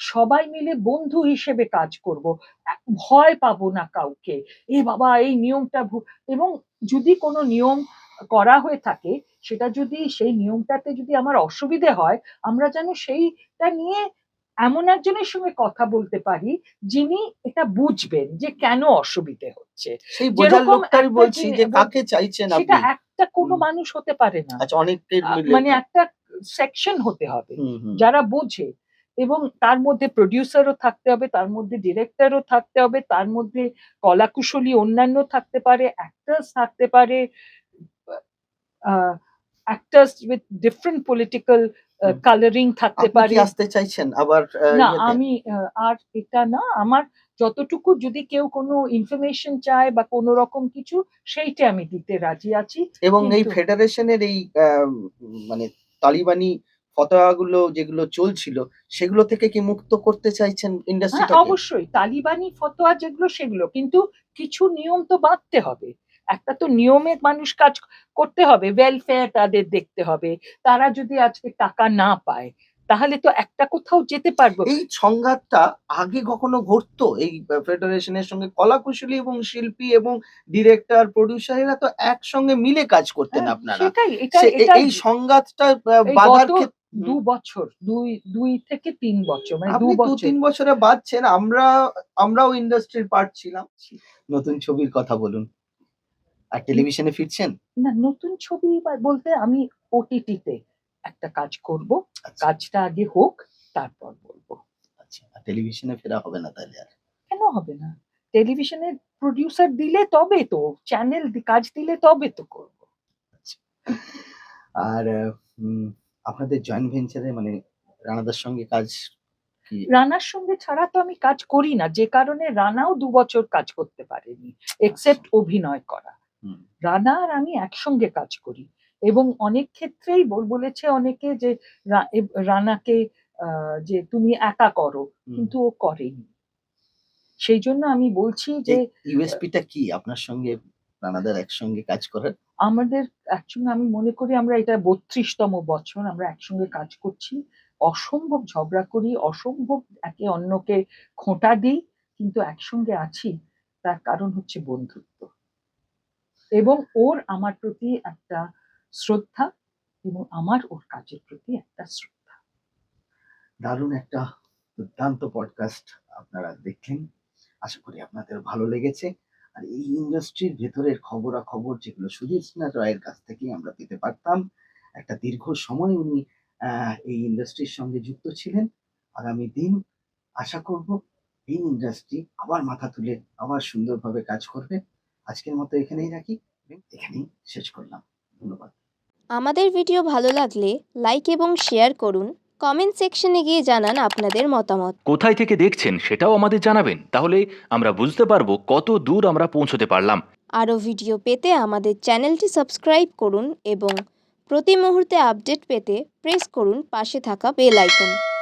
সবাই মিলে বন্ধু হিসেবে কাজ করব, ভয় পাবো না কাউকে, এ বাবা এই নিয়মটা এবং যদি কোনো নিয়ম করা হয়ে থাকে, সেটা যদি সেই নিয়মটাতে যদি আমার অসুবিধে হয়, আমরা যেন সেইটা নিয়ে এমন একজনের সঙ্গে কথা বলতে পারি যিনি এটা বুঝবেন যে কেন অসুবিধে হচ্ছে। সেই বোঝার যেরকম লোকটারই একটা বলছি যে কাকে চাইছেন সেটা আপনি? একটা কোনো হুম। মানুষ হতে পারে না, আচ্ছা, অনেকের মিলে। মানে একটা সেকশন হতে হবে হুম, হুম। যারা বোঝে, এবং তার মধ্যে প্রডিউসারও থাকতে হবে, তার মধ্যে ডিরেক্টরও থাকতে হবে, তার মধ্যে কলাকুশলী অন্যান্য থাকতে পারে, অ্যাক্টার্স থাকতে পারে, actors with different political hmm. Colouring থাকতে আপনি কি পারে। আসতে চাইছেন আবার না, ইয়েতে? আমি আর এটা না, আমার যতটুকু যদি কেউ কোনো ইনফরমেশন চায় বা কোনো রকম কিছু, সেইটা আমি দিতে রাজি আছি। এবং এই কিন্তু ফেডারেশনের এই মানে তালিবানি ফতোয়াগুলো যেগুলো চলছিল, সেগুলো থেকে কি মুক্ত করতে চাইছেন হ্যাঁ, ইন্ডাস্ট্রিটাকে? অবশ্যই তালিবানি ফতোয়া যেগুলো সেগুলো, কিন্তু কিছু নিয়ম তো বাঁধতে হবে। একটা তো নিয়মে মানুষ কাজ করতে হবে, ওয়েলফেয়ার তাদের দেখতে হবে। তারা যদি আজকে টাকা না পায়, তাহলে তো একটা কোথাও যেতে পারবো। এই সংঘাতটা আগে কখনো ঘটতো? এই ফেডারেশনের সঙ্গে কলাকুশলী এবং শিল্পী এবং ডিরেক্টর, প্রোডিউসার এরা তো একসঙ্গে মিলে কাজ করতেন হ্যাঁ, আপনারা। সেটাই, এটা এটা এই সংঘাতটা এই বাধার গত হুম। ২ বছর, দুই থেকে ৩ বছর, মানে আপনি ২ বছর। ২-৩ বছরে বাঁচছেন। আমরাও ইন্ডাস্ট্রির পার্ট ছিলাম। নতুন ছবির কথা বলুন। আর টেলিভিশনে ফিরছেন? না, নতুন ছবি বলতে আমি ওটিটিতে একটা কাজ করব। আচ্ছা, কাজটা আগে হোক, তারপর বলবো। আচ্ছা। আর টেলিভিশনে ফেরা হবে না তাহলে আর? কেন হবে না? টেলিভিশনের প্রডিউসার দিলে তবে তো, চ্যানেল কাজ দিলে তবে তো করব। আচ্ছা। আর আপনাদের জয়েন্ট ভেঞ্চারে মানে রানাদার সঙ্গে কাজ কি? রানার সঙ্গে ছাড়া তো আমি কাজ করি না, যে কারণে রানাও ২ বছর কাজ করতে পারেনি, আচ্ছা। এক্সেপ্ট অভিনয় করা। হুম, রানা আর আমি একসঙ্গে কাজ করি, এবং অনেক ক্ষেত্রেই বলেছে অনেকে যে রানাকে যে তুমি একা করো, হুম। কিন্তু ও করেনি। সেই জন্য আমি বলছি যে এই ইউএসপি টা কি আপনার সঙ্গে রানাদার একসঙ্গে কাজ করার? আমাদের একসঙ্গে, আমি মনে করি আমরা এটা ৩২তম বছর আমরা একসঙ্গে কাজ করছি। অসম্ভব ঝগড়া করি, অসম্ভব একে অন্যকে খোঁটা দিই, কিন্তু একসঙ্গে আছি তার কারণ হচ্ছে বন্ধুত্ব এবং ওর আমার প্রতি একটা শ্রদ্ধা এবং আমার ওর কাজের প্রতি একটা শ্রদ্ধা। দারুণ একটা দুর্দান্ত পডকাস্ট আপনারা দেখলেন, আশা করি আপনাদের ভালো লেগেছে। আর এই ইন্ডাস্ট্রির ভেতরের খবরাখবর যেগুলো সুধীর রায়ের কাছ থেকেই আমরা পেতে পারতাম। একটা দীর্ঘ সময় উনি এই ইন্ডাস্ট্রির সঙ্গে যুক্ত ছিলেন। আগামী দিন আশা করব এই ইন্ডাস্ট্রি আবার মাথা তুলে আবার সুন্দরভাবে কাজ করবে। আজকের মতো এখানেই রাখি, এখানেই শেষ করলাম। ধন্যবাদ। আমাদের ভিডিও ভালো লাগলে লাইক এবং শেয়ার করুন। কমেন্ট সেকশনে গিয়ে জানান আপনাদের মতামত। কোথায় থেকে দেখছেন সেটাও আমাদের জানাবেন, তাহলে আমরা বুঝতে পারবো কত দূর আমরা পৌঁছতে পারলাম। আরও ভিডিও পেতে আমাদের চ্যানেলটি সাবস্ক্রাইব করুন এবং প্রতি মুহূর্তে আপডেট পেতে প্রেস করুন পাশে থাকা বেল আইকন।